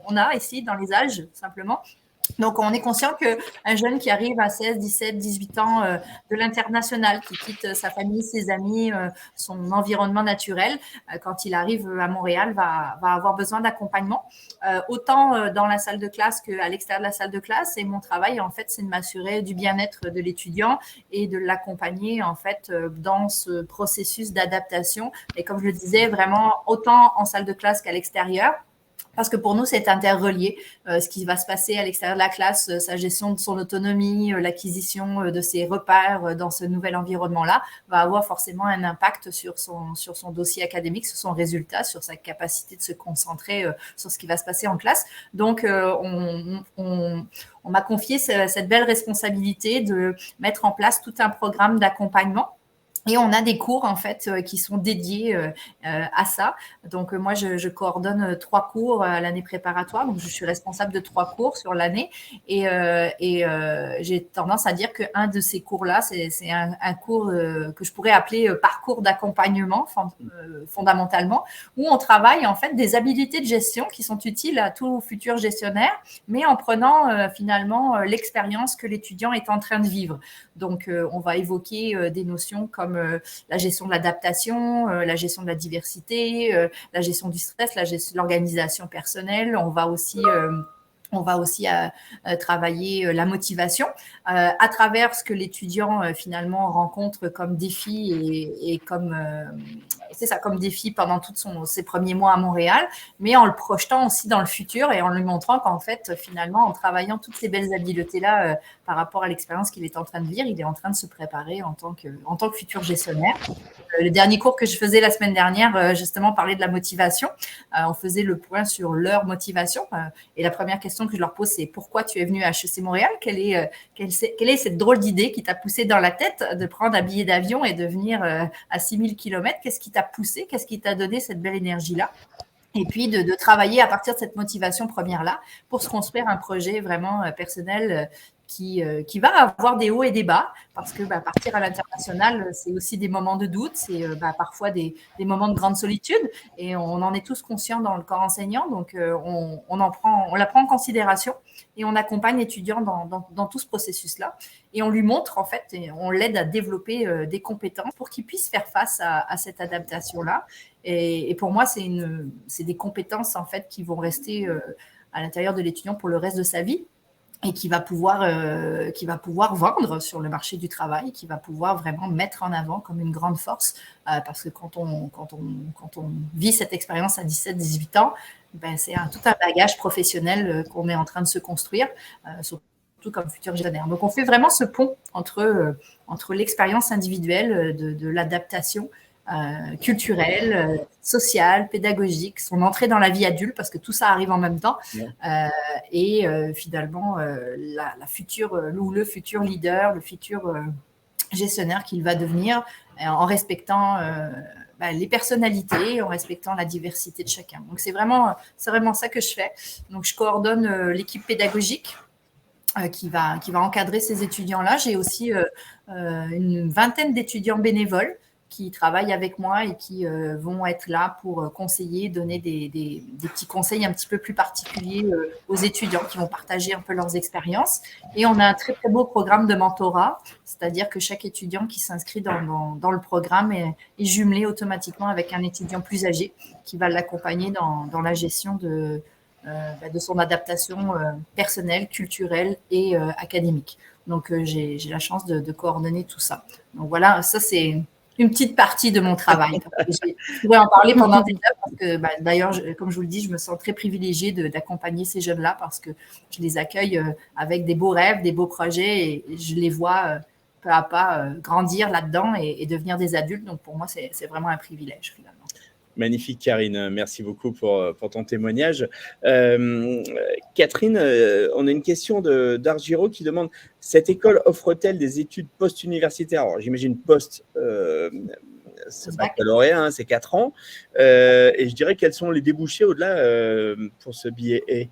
on a ici dans les âges, simplement. Donc, on est conscient qu'un jeune qui arrive à 16, 17, 18 ans de l'international, qui quitte sa famille, ses amis, son environnement naturel, quand il arrive à Montréal, va avoir besoin d'accompagnement, autant dans la salle de classe qu'à l'extérieur de la salle de classe. Et mon travail, en fait, c'est de m'assurer du bien-être de l'étudiant et de l'accompagner, en fait, dans ce processus d'adaptation. Et comme je le disais, vraiment, autant en salle de classe qu'à l'extérieur. Parce que pour nous, c'est interrelié. Ce qui va se passer à l'extérieur de la classe, sa gestion de son autonomie, l'acquisition de ses repères dans ce nouvel environnement-là, va avoir forcément un impact sur son dossier académique, sur son résultat, sur sa capacité de se concentrer sur ce qui va se passer en classe. Donc, on m'a confié cette belle responsabilité de mettre en place tout un programme d'accompagnement. Et on a des cours, en fait, qui sont dédiés à ça. Donc, moi, je coordonne 3 cours à l'année préparatoire. Donc, je suis responsable de 3 cours sur l'année. Et j'ai tendance à dire qu'un de ces cours-là, c'est un cours que je pourrais appeler parcours d'accompagnement fondamentalement, où on travaille, en fait, des habiletés de gestion qui sont utiles à tout futur gestionnaire, mais en prenant finalement l'expérience que l'étudiant est en train de vivre. Donc, on va évoquer des notions comme la gestion de l'adaptation, la gestion de la diversité, la gestion du stress, l'organisation personnelle. On va aussi travailler la motivation à travers ce que l'étudiant finalement rencontre comme défi et comme c'est ça, comme défi pendant tous ses premiers mois à Montréal, mais en le projetant aussi dans le futur et en lui montrant qu'en fait, finalement, en travaillant toutes ces belles habiletés-là par rapport à l'expérience qu'il est en train de vivre, il est en train de se préparer en tant que futur gestionnaire. Le dernier cours que je faisais la semaine dernière, justement, parlait de la motivation. On faisait le point sur leur motivation. Et la première question que je leur pose, c'est pourquoi tu es venu à HEC Montréal? Quelle est cette drôle d'idée qui t'a poussé dans la tête de prendre un billet d'avion et de venir à 6000 km? Qu'est-ce qui t'a poussé? Qu'est-ce qui t'a donné cette belle énergie-là? Et puis de travailler à partir de cette motivation première-là pour se construire un projet vraiment personnel qui va avoir des hauts et des bas, parce que partir à l'international, c'est aussi des moments de doute, c'est parfois des moments de grande solitude, et on en est tous conscients dans le corps enseignant, donc on la prend en considération, et on accompagne l'étudiant dans tout ce processus-là, et on lui montre, en fait, et on l'aide à développer des compétences pour qu'il puisse faire face à cette adaptation-là. Et pour moi, c'est des compétences, en fait, qui vont rester à l'intérieur de l'étudiant pour le reste de sa vie, et qui va pouvoir vendre sur le marché du travail, qui va pouvoir vraiment mettre en avant comme une grande force, parce que quand on vit cette expérience à 17-18 ans, c'est tout un bagage professionnel qu'on est en train de se construire, surtout comme futur gestionnaire. Donc, on fait vraiment ce pont entre l'expérience individuelle de l'adaptation culturelle, sociale, pédagogique, son entrée dans la vie adulte, parce que tout ça arrive en même temps, et finalement la future ou le futur leader, le futur gestionnaire qu'il va devenir, en respectant les personnalités, en respectant la diversité de chacun. Donc c'est vraiment ça que je fais. Donc je coordonne l'équipe pédagogique qui va encadrer ces étudiants-là. J'ai aussi une vingtaine d'étudiants bénévoles qui travaillent avec moi et qui vont être là pour conseiller, donner des petits conseils un petit peu plus particuliers aux étudiants qui vont partager un peu leurs expériences. Et on a un très, très beau programme de mentorat, c'est-à-dire que chaque étudiant qui s'inscrit dans le programme est jumelé automatiquement avec un étudiant plus âgé qui va l'accompagner dans la gestion de son adaptation personnelle, culturelle et académique. Donc, j'ai la chance de coordonner tout ça. Donc, voilà, ça, c'est une petite partie de mon travail. Je pourrais en parler pendant des heures parce que, d'ailleurs, comme je vous le dis, je me sens très privilégiée d'accompagner ces jeunes-là parce que je les accueille avec des beaux rêves, des beaux projets et je les vois peu à pas grandir là-dedans et devenir des adultes. Donc pour moi, c'est vraiment un privilège finalement. Magnifique, Karine. Merci beaucoup pour ton témoignage. Catherine, on a une question d'Argiro qui demande, cette école offre-t-elle des études post-universitaires? Alors, j'imagine ce baccalauréat, hein, c'est 4 ans. Et je dirais quels sont les débouchés au-delà pour ce billet.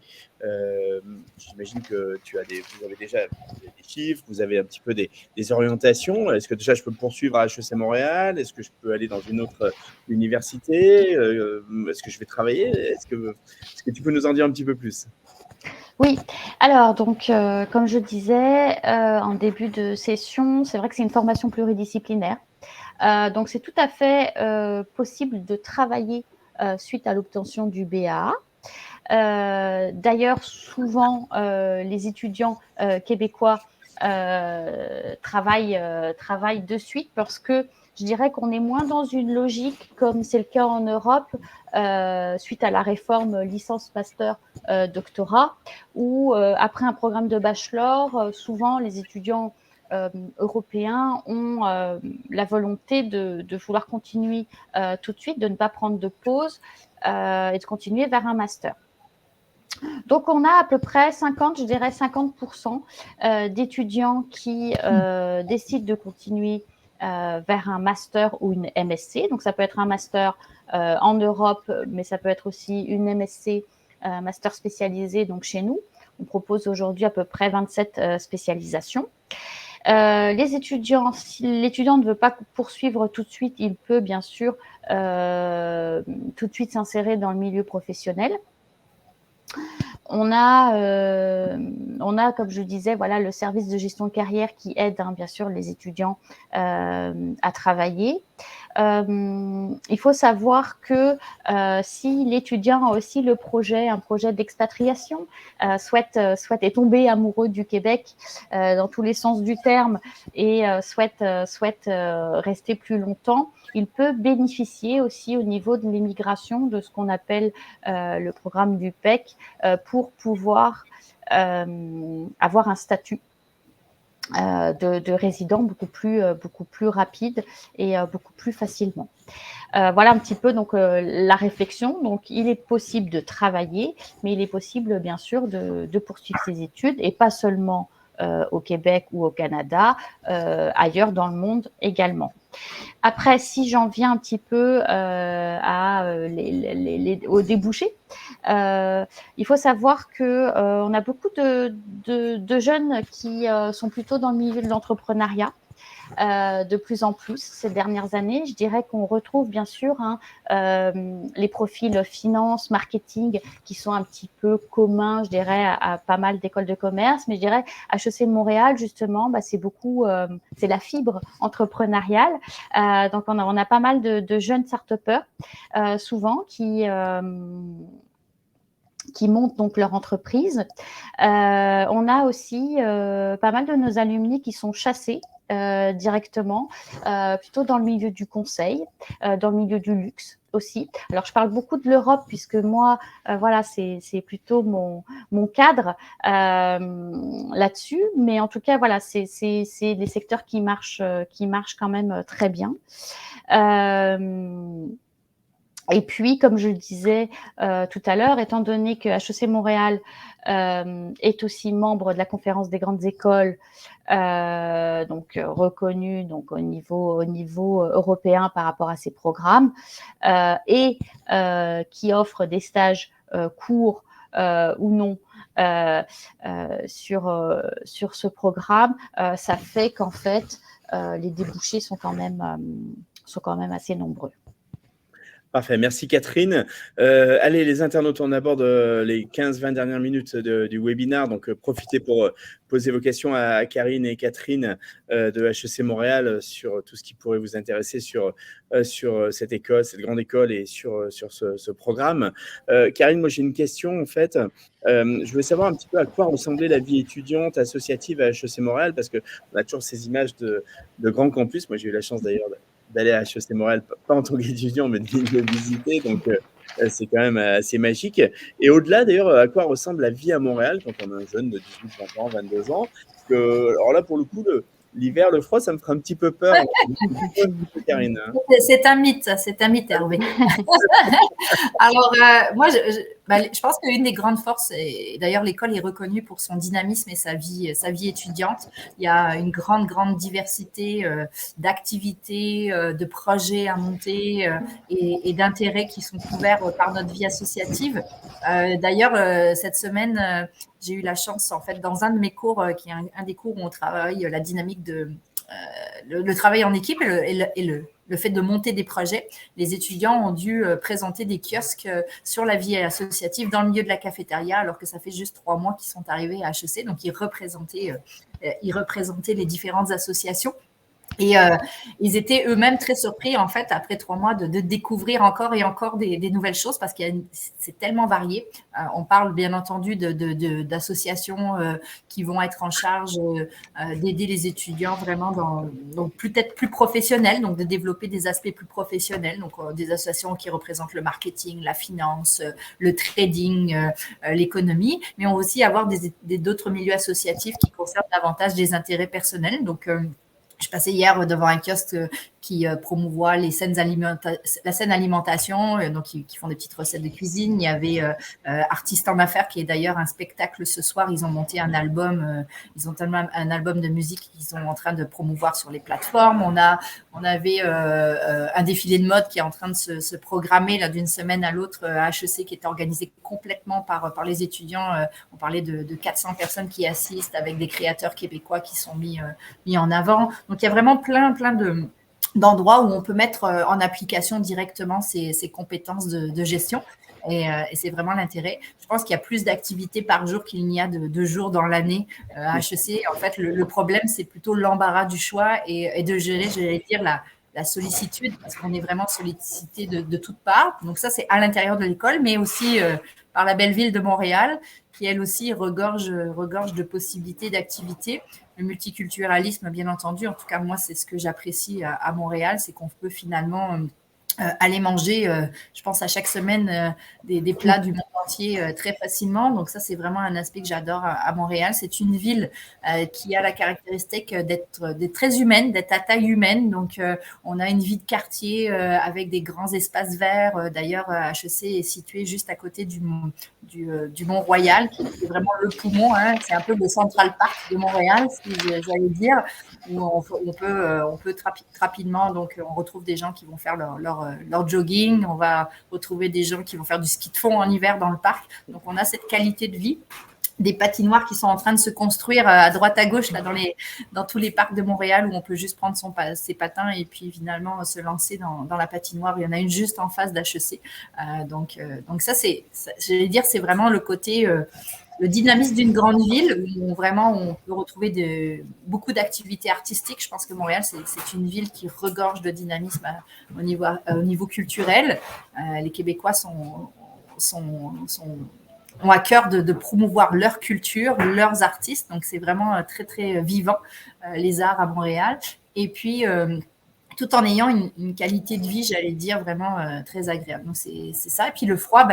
J'imagine que vous avez déjà des chiffres, vous avez un petit peu des orientations. Est-ce que déjà je peux poursuivre à HEC Montréal? Est-ce que je peux aller dans une autre université? Est-ce que je vais travailler? Est-ce que tu peux nous en dire un petit peu plus? Oui, alors donc comme je disais en début de session, c'est vrai que c'est une formation pluridisciplinaire. Donc c'est tout à fait possible de travailler suite à l'obtention du BAA. D'ailleurs, souvent, les étudiants québécois travaillent de suite parce que je dirais qu'on est moins dans une logique comme c'est le cas en Europe suite à la réforme licence, master, doctorat, où après un programme de bachelor, souvent les étudiants européens ont la volonté de vouloir continuer tout de suite, de ne pas prendre de pause et de continuer vers un master. Donc, on a à peu près 50% d'étudiants qui décident de continuer vers un master ou une MSc. Donc, ça peut être un master en Europe, mais ça peut être aussi une MSc, master spécialisé, donc chez nous. On propose aujourd'hui à peu près 27 spécialisations. Les étudiants, si l'étudiant ne veut pas poursuivre tout de suite, il peut bien sûr tout de suite s'insérer dans le milieu professionnel. On a, comme je disais, voilà, le service de gestion de carrière qui aide bien sûr les étudiants à travailler. Il faut savoir que si l'étudiant a aussi un projet d'expatriation, souhaite est tombé amoureux du Québec dans tous les sens du terme et souhaite rester plus longtemps, il peut bénéficier aussi au niveau de l'immigration de ce qu'on appelle le programme du PEC pour pouvoir avoir un statut de résident beaucoup plus rapide et beaucoup plus facilement. Voilà un petit peu donc la réflexion. Donc, il est possible de travailler, mais il est possible bien sûr de poursuivre ses études et pas seulement au Québec ou au Canada, ailleurs dans le monde également. Après, si j'en viens un petit peu aux débouchés, il faut savoir que on a beaucoup de jeunes qui sont plutôt dans le milieu de l'entrepreneuriat. De plus en plus ces dernières années. Je dirais qu'on retrouve bien sûr les profils finance, marketing qui sont un petit peu communs, je dirais, à pas mal d'écoles de commerce. Mais je dirais HEC Montréal, justement, c'est beaucoup, c'est la fibre entrepreneuriale. Donc, on a pas mal de jeunes start-upers, souvent, qui montent donc leur entreprise. On a aussi pas mal de nos alumni qui sont chassés directement, plutôt dans le milieu du conseil, dans le milieu du luxe aussi. Alors, je parle beaucoup de l'Europe puisque moi, voilà, c'est plutôt mon cadre là-dessus. Mais en tout cas, voilà, c'est des secteurs qui marchent quand même très bien. Et puis, comme je le disais tout à l'heure, étant donné que HEC Montréal est aussi membre de la conférence des grandes écoles, donc reconnue donc au niveau européen par rapport à ces programmes, et qui offre des stages courts ou non sur ce programme, ça fait qu'en fait les débouchés sont quand même assez nombreux. Parfait, merci Catherine. Allez, les internautes, on aborde les 15-20 dernières minutes du webinaire, donc profitez pour poser vos questions à Karine et Catherine de HEC Montréal sur tout ce qui pourrait vous intéresser sur cette école, cette grande école et sur ce programme. Karine, moi j'ai une question en fait. Je voulais savoir un petit peu à quoi ressemblait la vie étudiante associative à HEC Montréal, parce qu'on a toujours ces images de grands campus. Moi j'ai eu la chance d'ailleurs d'aller à HEC Montréal, pas en tant qu'étudiant, mais de le visiter. Donc, c'est quand même assez magique. Et au-delà, d'ailleurs, à quoi ressemble la vie à Montréal quand on est un jeune de 18, 20 ans, 22 ans. Alors là, pour le coup, l'hiver, le froid, ça me ferait un petit peu peur. Karine. C'est un mythe, Hervé. Alors, moi, je pense qu'une des grandes forces, et d'ailleurs l'école est reconnue pour son dynamisme et sa vie étudiante. Il y a une grande diversité d'activités, de projets à monter et d'intérêts qui sont couverts par notre vie associative. D'ailleurs, cette semaine, j'ai eu la chance, en fait, dans un de mes cours, qui est un des cours où on travaille la dynamique de le travail en équipe et le fait de monter des projets, les étudiants ont dû présenter des kiosques sur la vie associative dans le milieu de la cafétéria, alors que ça fait juste 3 mois qu'ils sont arrivés à HEC. Donc, ils représentaient les différentes associations. Et ils étaient eux-mêmes très surpris, en fait, après 3 mois, de découvrir encore et encore des nouvelles choses parce que c'est tellement varié. On parle bien entendu d'associations qui vont être en charge d'aider les étudiants vraiment donc peut-être plus professionnels, donc de développer des aspects plus professionnels, donc des associations qui représentent le marketing, la finance, le trading, l'économie, mais on va aussi avoir d'autres milieux associatifs qui concernent davantage des intérêts personnels. Donc, je passais hier devant un kiosque qui promouvoit la saine alimentation, donc qui font des petites recettes de cuisine. Il y avait Artistes en affaires, qui est d'ailleurs un spectacle ce soir. Ils ont monté un album, ils ont tellement un album de musique qu'ils sont en train de promouvoir sur les plateformes. On avait un défilé de mode qui est en train de se programmer là d'une semaine à l'autre à HEC, qui est organisé complètement par les étudiants. On parlait de 400 personnes qui assistent avec des créateurs québécois qui sont mis en avant. Donc, il y a vraiment plein d'endroits où on peut mettre en application directement ces compétences de gestion. Et c'est vraiment l'intérêt. Je pense qu'il y a plus d'activités par jour qu'il n'y a de jours dans l'année à HEC. En fait, le problème, c'est plutôt l'embarras du choix et de gérer, j'allais dire, la sollicitude, parce qu'on est vraiment sollicité de toutes parts. Donc ça, c'est à l'intérieur de l'école, mais aussi par la belle ville de Montréal, qui elle aussi regorge de possibilités d'activités. Le multiculturalisme, bien entendu, en tout cas, moi, c'est ce que j'apprécie à Montréal, c'est qu'on peut finalement aller manger, je pense, à chaque semaine des plats du monde entier très facilement. Donc ça, c'est vraiment un aspect que j'adore à Montréal. C'est une ville qui a la caractéristique d'être très humaine, d'être à taille humaine. Donc, on a une vie de quartier avec des grands espaces verts. D'ailleurs, HEC est situé juste à côté du Mont-Royal, qui est vraiment le poumon. Hein. C'est un peu le Central Park de Montréal, si j'allais dire, où on peut rapidement, donc on retrouve des gens qui vont faire leur jogging, on va retrouver des gens qui vont faire du ski de fond en hiver dans le parc. Donc, on a cette qualité de vie. Des patinoires qui sont en train de se construire à droite à gauche là, dans tous les parcs de Montréal, où on peut juste prendre ses patins et puis finalement se lancer dans la patinoire. Il y en a une juste en face d'HEC. Donc ça, j'allais dire, c'est vraiment le côté... le dynamisme d'une grande ville où vraiment on peut retrouver beaucoup d'activités artistiques. Je pense que Montréal, c'est une ville qui regorge de dynamisme au niveau culturel. Les Québécois ont à cœur de promouvoir leur culture, leurs artistes. Donc, c'est vraiment très, très vivant, les arts à Montréal. Et puis, tout en ayant une qualité de vie, j'allais dire, vraiment très agréable. Donc, c'est ça. Et puis, le froid,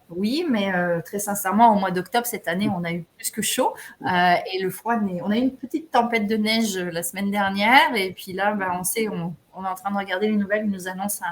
oui, mais très sincèrement, au mois d'octobre, cette année, on a eu plus que chaud. Et le froid, on a eu une petite tempête de neige la semaine dernière. Et puis là, on est en train de regarder les nouvelles. Ils nous annoncent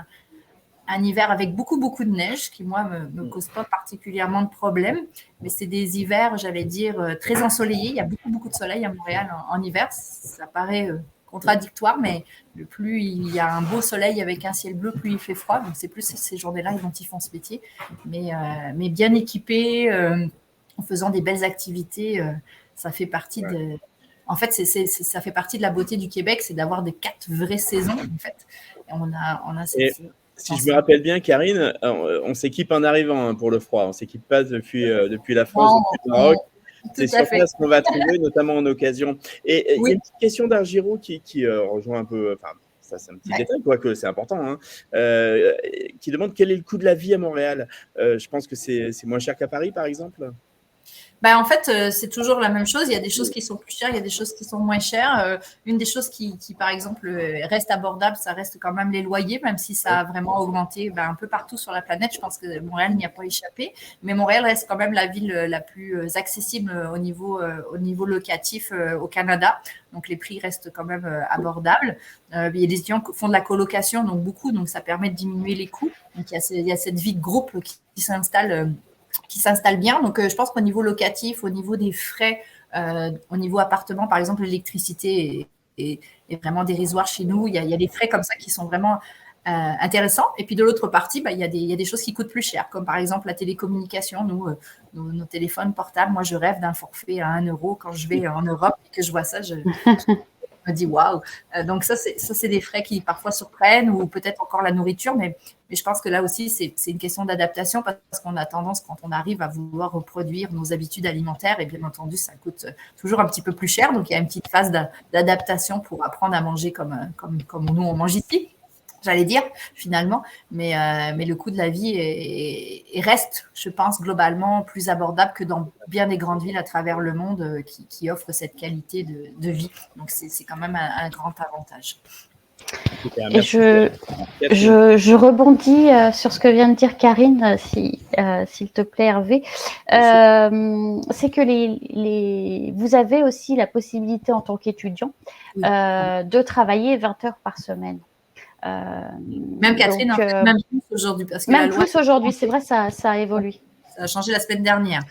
un hiver avec beaucoup de neige, qui, moi, me cause pas particulièrement de problème. Mais c'est des hivers, j'allais dire, très ensoleillés. Il y a beaucoup de soleil à Montréal en hiver. Ça paraît... contradictoire, mais plus il y a un beau soleil avec un ciel bleu, plus il fait froid. Donc, c'est plus ces journées-là dont ils font ce métier. Mais bien équipés, en faisant des belles activités, ça fait partie de... En fait, ça fait partie de la beauté du Québec, c'est d'avoir des 4 vraies saisons, en fait. Et on a cette... Si je me rappelle bien, Karine, on s'équipe en arrivant pour le froid. On ne s'équipe pas depuis la France, depuis le Maroc. C'est sur place qu'on va trouver, notamment en occasion. Et il y a une petite question d'Argiro qui rejoint un peu, enfin, ça c'est un petit détail, quoique c'est important, hein, qui demande quel est le coût de la vie à Montréal. Je pense que c'est moins cher qu'à Paris, par exemple. En fait, c'est toujours la même chose. Il y a des choses qui sont plus chères, il y a des choses qui sont moins chères. Une des choses qui, par exemple, reste abordable, ça reste quand même les loyers, même si ça a vraiment augmenté un peu partout sur la planète. Je pense que Montréal n'y a pas échappé. Mais Montréal reste quand même la ville la plus accessible au niveau locatif au Canada. Donc, les prix restent quand même abordables. Il y a des étudiants qui font de la colocation, donc beaucoup. Donc, ça permet de diminuer les coûts. Donc, il y a cette vie de groupe qui s'installe bien. Donc, je pense qu'au niveau locatif, au niveau des frais, au niveau appartement, par exemple, l'électricité est vraiment dérisoire chez nous. Il y a des frais comme ça qui sont vraiment intéressants. Et puis, de l'autre partie, il y a des choses qui coûtent plus cher, comme par exemple la télécommunication. Nos téléphones portables, moi, je rêve d'un forfait à 1 euro quand je vais en Europe et que je vois ça, je me dis waouh. Donc ça c'est des frais qui parfois surprennent, ou peut-être encore la nourriture, mais je pense que là aussi c'est une question d'adaptation, parce qu'on a tendance, quand on arrive à vouloir reproduire nos habitudes alimentaires, et bien entendu ça coûte toujours un petit peu plus cher. Donc il y a une petite phase d'adaptation pour apprendre à manger comme nous on mange ici, j'allais dire, finalement. Mais le coût de la vie reste, je pense, globalement plus abordable que dans bien des grandes villes à travers le monde qui offrent cette qualité de vie. Donc, c'est quand même un grand avantage. Super, Et merci. je rebondis sur ce que vient de dire Karine, s'il te plaît, Hervé. C'est que vous avez aussi la possibilité en tant qu'étudiant de travailler 20 heures par semaine. Même Catherine, donc, en fait, même plus aujourd'hui. Parce que même plus aujourd'hui, c'est vrai, ça a évolué. Ça a changé la semaine dernière.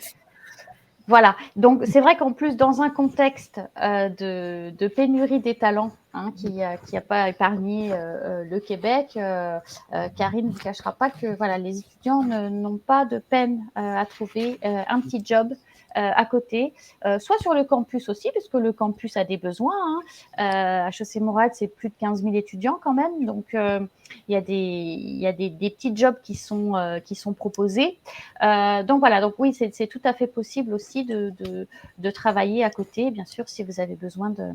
Voilà, donc c'est vrai qu'en plus, dans un contexte de pénurie des talents qui a pas épargné le Québec, Karine ne vous cachera pas que voilà, les étudiants n'ont pas de peine à trouver un petit job à côté, soit sur le campus aussi, puisque le campus a des besoins. HEC Montréal, c'est plus de 15 000 étudiants quand même, donc il y a des petits jobs qui sont proposés. Donc voilà, donc oui, c'est tout à fait possible aussi de travailler à côté, bien sûr, si vous avez besoin de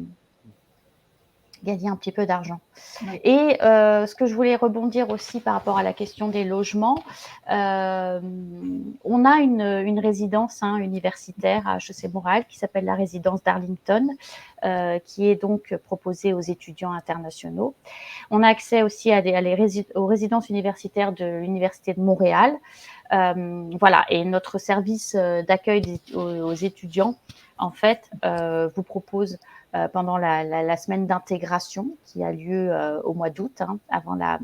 gagner un petit peu d'argent. Oui. Et ce que je voulais rebondir aussi par rapport à la question des logements, on a une résidence universitaire à HEC Montréal qui s'appelle la résidence d'Arlington, qui est donc proposée aux étudiants internationaux. On a accès aussi aux résidences universitaires de l'Université de Montréal. Voilà, et notre service d'accueil aux étudiants, en fait, vous propose pendant la semaine d'intégration qui a lieu au mois d'août, avant la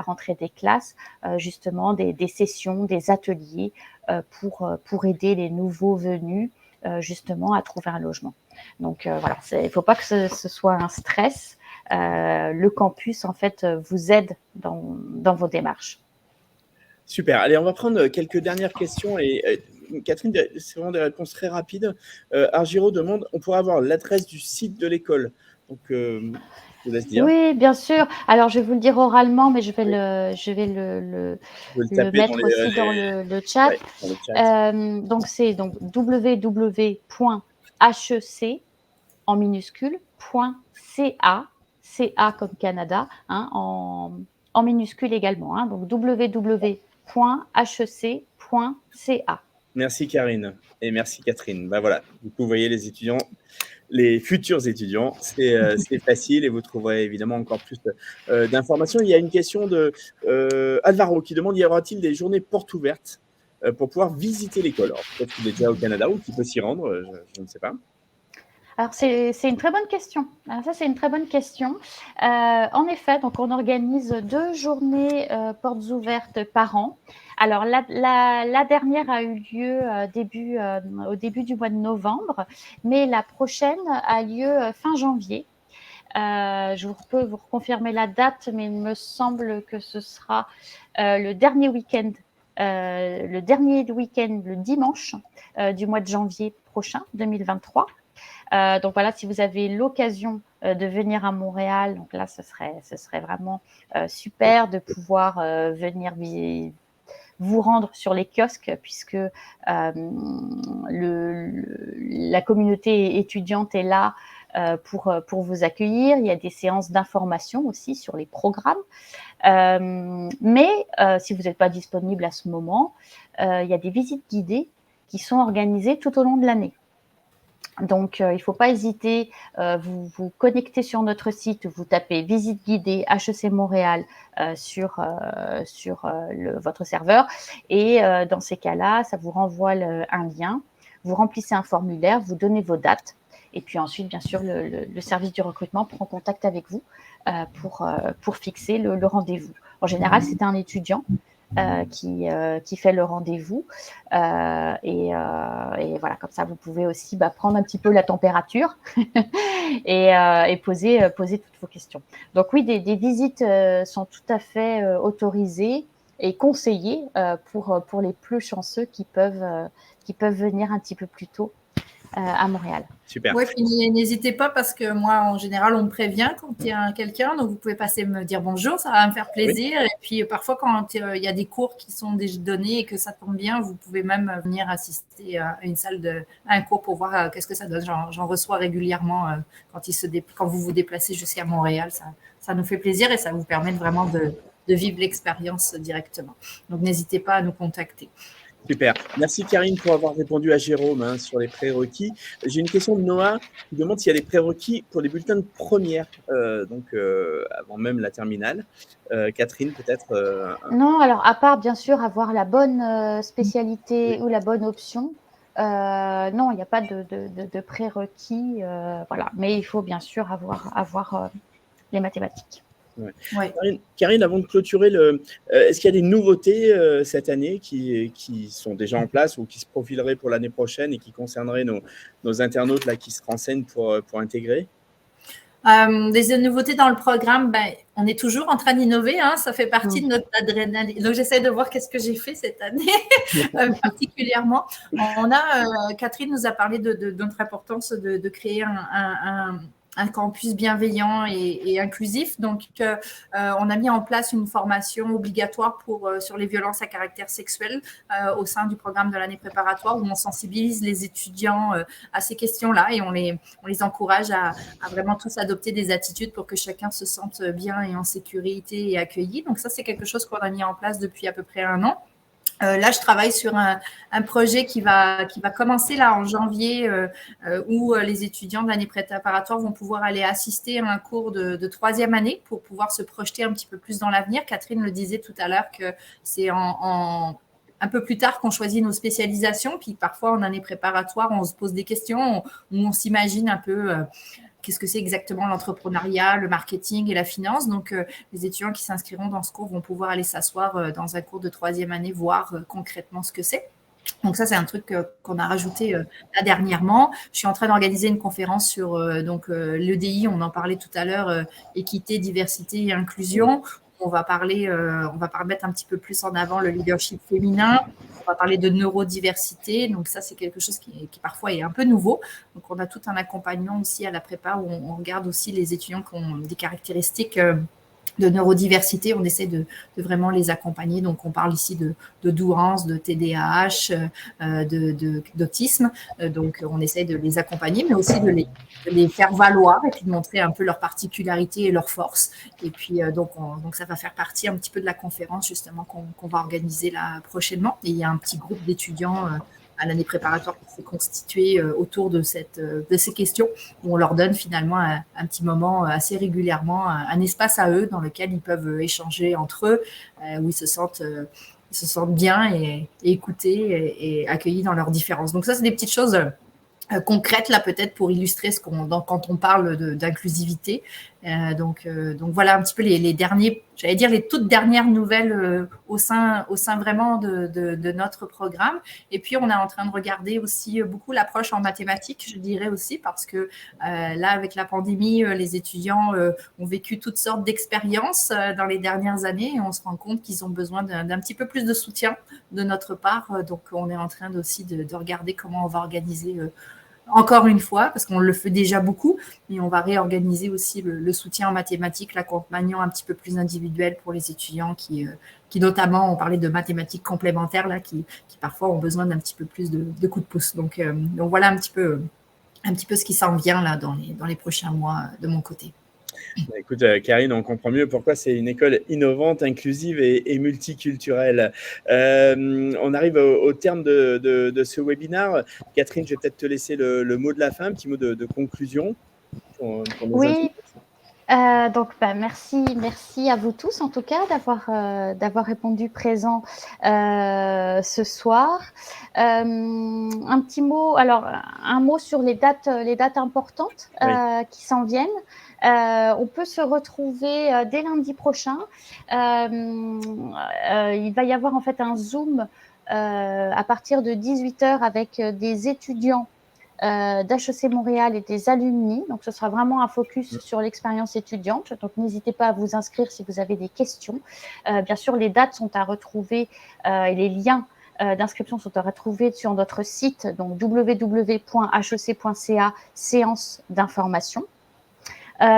rentrée des classes, justement des sessions, des ateliers pour aider les nouveaux venus justement à trouver un logement. Donc voilà, il ne faut pas que ce soit un stress. Le campus, en fait, vous aide dans vos démarches. Super. Allez, on va prendre quelques dernières questions. Et Catherine, c'est vraiment des réponses très rapides. Argiro demande, on pourrait avoir l'adresse du site de l'école. Donc, je vous laisse dire. Oui, bien sûr. Alors, je vais vous le dire oralement, mais je vais le mettre aussi dans le chat. Ouais, dans le chat. Donc, c'est www.hec en minuscule .ca, CA comme Canada, en minuscule également. Donc, www.hec.ca. Merci Karine et merci Catherine. Ben voilà, du coup, vous voyez les étudiants, les futurs étudiants, c'est facile et vous trouverez évidemment encore plus d'informations. Il y a une question de Alvaro qui demande, y aura-t-il des journées portes ouvertes pour pouvoir visiter l'école? Alors, peut-être qu'il est déjà au Canada ou qu'il peut s'y rendre, je ne sais pas. Alors, c'est une très bonne question. Alors, ça, c'est une très bonne question. En effet, donc, on organise 2 journées portes ouvertes par an. Alors, la dernière a eu lieu au début du mois de novembre, mais la prochaine a lieu fin janvier. Je peux vous confirmer la date, mais il me semble que ce sera le dernier week-end, le dimanche du mois de janvier prochain, 2023. Donc voilà, si vous avez l'occasion de venir à Montréal, donc là, ce serait vraiment super de pouvoir venir vous rendre sur les kiosques, puisque la communauté étudiante est là pour vous accueillir. Il y a des séances d'information aussi sur les programmes. Mais si vous n'êtes pas disponible à ce moment, il y a des visites guidées qui sont organisées tout au long de l'année. Donc, il ne faut pas hésiter, vous vous connectez sur notre site, vous tapez visite guidée HEC Montréal sur votre serveur et dans ces cas-là, ça vous renvoie un lien, vous remplissez un formulaire, vous donnez vos dates et puis ensuite, bien sûr, le service du recrutement prend contact avec vous pour fixer le rendez-vous. En général, c'est un étudiant qui fait le rendez-vous. Et voilà, comme ça, vous pouvez aussi prendre un petit peu la température et poser toutes vos questions. Donc oui, des visites sont tout à fait autorisées et conseillées pour les plus chanceux qui peuvent venir un petit peu plus tôt à Montréal. Super. Oui, puis n'hésitez pas parce que moi, en général, on me prévient quand il y a quelqu'un, donc vous pouvez passer me dire bonjour, ça va me faire plaisir. Oui. Et puis parfois, quand il y a des cours qui sont déjà donnés et que ça tombe bien, vous pouvez même venir assister à une salle à un cours pour voir qu'est-ce que ça donne. J'en reçois régulièrement quand vous vous déplacez jusqu'à Montréal. Ça nous fait plaisir et ça vous permet vraiment de vivre l'expérience directement. Donc, n'hésitez pas à nous contacter. Super. Merci Karine pour avoir répondu à Jérôme sur les prérequis. J'ai une question de Noah qui demande s'il y a des prérequis pour les bulletins de première, avant même la terminale. Catherine, peut-être Non, alors à part bien sûr avoir la bonne spécialité ou la bonne option, non, il n'y a pas de prérequis. Voilà. Mais il faut bien sûr avoir les mathématiques. Ouais. Ouais. Karine, avant de clôturer, est-ce qu'il y a des nouveautés cette année qui sont déjà en place ou qui se profileraient pour l'année prochaine et qui concerneraient nos internautes là, qui se renseignent pour intégrer? Des nouveautés dans le programme, on est toujours en train d'innover, hein, ça fait partie de notre adrénaline. Donc, j'essaie de voir qu'est-ce que j'ai fait cette année particulièrement. Catherine nous a parlé de notre importance de créer un campus bienveillant et inclusif. Donc, on a mis en place une formation obligatoire sur les violences à caractère sexuel au sein du programme de l'année préparatoire où on sensibilise les étudiants à ces questions-là et on les encourage à vraiment tous adopter des attitudes pour que chacun se sente bien et en sécurité et accueilli. Donc, ça, c'est quelque chose qu'on a mis en place depuis à peu près 1 an. Là, je travaille sur un projet qui va commencer là en janvier où les étudiants de l'année préparatoire vont pouvoir aller assister à un cours de 3e année pour pouvoir se projeter un petit peu plus dans l'avenir. Catherine le disait tout à l'heure que c'est un peu plus tard qu'on choisit nos spécialisations. Puis parfois, en année préparatoire, on se pose des questions, on s'imagine un peu qu'est-ce que c'est exactement l'entrepreneuriat, le marketing et la finance. Donc, les étudiants qui s'inscriront dans ce cours vont pouvoir aller s'asseoir dans un cours de 3e année, voir concrètement ce que c'est. Donc, ça, c'est un truc qu'on a rajouté là dernièrement. Je suis en train d'organiser une conférence sur l'EDI, on en parlait tout à l'heure, équité, diversité et inclusion. On va mettre un petit peu plus en avant le leadership féminin. On va parler de neurodiversité. Donc, ça, c'est quelque chose qui parfois est un peu nouveau. Donc, on a tout un accompagnement aussi à la prépa où on regarde aussi les étudiants qui ont des caractéristiques de neurodiversité, on essaie de vraiment les accompagner. Donc, on parle ici de douance, de TDAH, d'autisme. Donc, on essaie de les accompagner, mais aussi de les faire valoir et puis de montrer un peu leurs particularités et leurs forces. Et puis, donc, ça va faire partie un petit peu de la conférence, justement, qu'on va organiser là prochainement. Et il y a un petit groupe d'étudiants à l'année préparatoire qui s'est constitué autour de ces questions, où on leur donne finalement un petit moment assez régulièrement, un espace à eux dans lequel ils peuvent échanger entre eux, où ils se sentent bien et écoutés et accueillis dans leurs différences. Donc ça, c'est des petites choses concrètes là peut-être pour illustrer quand on parle d'inclusivité. Donc voilà un petit peu les derniers, j'allais dire les toutes dernières nouvelles au sein vraiment de notre programme. Et puis on est en train de regarder aussi beaucoup l'approche en mathématiques, je dirais aussi, parce que là avec la pandémie, les étudiants ont vécu toutes sortes d'expériences dans les dernières années et on se rend compte qu'ils ont besoin d'un petit peu plus de soutien de notre part. Donc on est en train aussi de regarder comment on va organiser encore une fois, parce qu'on le fait déjà beaucoup, mais on va réorganiser aussi le soutien en mathématiques, l'accompagnement un petit peu plus individuel pour les étudiants qui notamment, on parlait de mathématiques complémentaires, là, qui parfois ont besoin d'un petit peu plus de coups de pouce. Donc voilà un petit peu ce qui s'en vient là dans les prochains mois de mon côté. Bah, écoute, Karine, on comprend mieux pourquoi c'est une école innovante, inclusive et multiculturelle. On arrive au terme de ce webinaire. Catherine, je vais peut-être te laisser le mot de la fin, un petit mot de conclusion pour nos invités. Oui, donc, merci à vous tous en tout cas d'avoir répondu présent ce soir. Un petit mot, alors un mot sur les dates importantes Oui. qui s'en viennent. On peut se retrouver dès lundi prochain. Il va y avoir en fait un Zoom à partir de 18h avec des étudiants d'HEC Montréal et des alumni. Donc, ce sera vraiment un focus sur l'expérience étudiante. Donc, n'hésitez pas à vous inscrire si vous avez des questions. Bien sûr, les dates sont à retrouver et les liens d'inscription sont à retrouver sur notre site, donc www.hec.ca, séance d'information.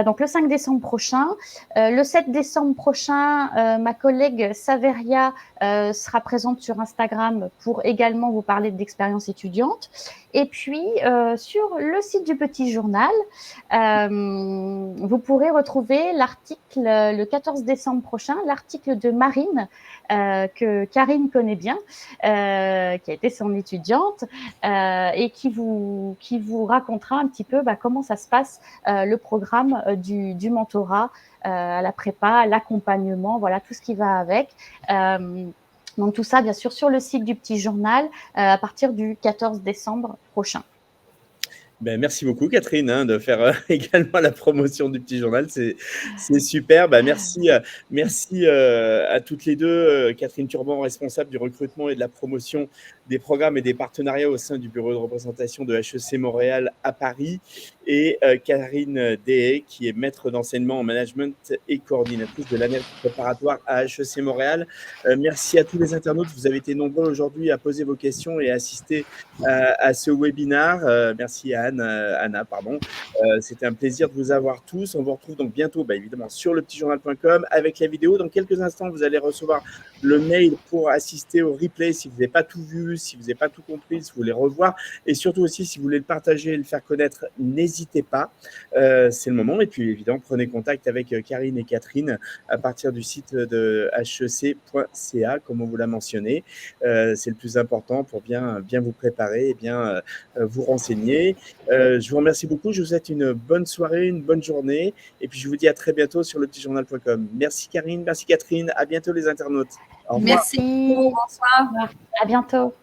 Donc le 5 décembre prochain. Le 7 décembre prochain, ma collègue Saveria sera présente sur Instagram pour également vous parler d'expérience étudiante. Et puis, sur le site du Petit Journal, vous pourrez retrouver l'article le 14 décembre prochain, l'article de Marine, que Karine connaît bien, qui a été son étudiante, et qui vous racontera un petit peu comment ça se passe, le programme du mentorat, à la prépa, à l'accompagnement, voilà, tout ce qui va avec. Donc tout ça, bien sûr, sur le site du Petit Journal à partir du 14 décembre prochain. Ben, merci beaucoup, Catherine, de faire également la promotion du Petit Journal. C'est super. Ben, merci à toutes les deux. Catherine Turban, responsable du recrutement et de la promotion des programmes et des partenariats au sein du bureau de représentation de HEC Montréal à Paris. Et Karine Deshaies, qui est maître d'enseignement en management et coordinatrice de l'année préparatoire à HEC Montréal. Merci à tous les internautes. Vous avez été nombreux aujourd'hui à poser vos questions et à assister à ce webinaire. Merci à Anna. C'était un plaisir de vous avoir tous. On vous retrouve donc bientôt, évidemment, sur lepetitjournal.com avec la vidéo. Dans quelques instants, vous allez recevoir le mail pour assister au replay si vous n'avez pas tout vu, si vous n'avez pas tout compris, si vous voulez revoir. Et surtout aussi, si vous voulez le partager et le faire connaître, n'hésitez pas. C'est le moment. Et puis, évidemment, prenez contact avec Karine et Catherine à partir du site de hec.ca, comme on vous l'a mentionné. C'est le plus important pour bien vous préparer et bien vous renseigner. Je vous remercie beaucoup. Je vous souhaite une bonne soirée, une bonne journée. Et puis, je vous dis à très bientôt sur lepetitjournal.com. Merci Karine, merci Catherine. À bientôt les internautes. Au revoir. Merci. Bonsoir. À bientôt.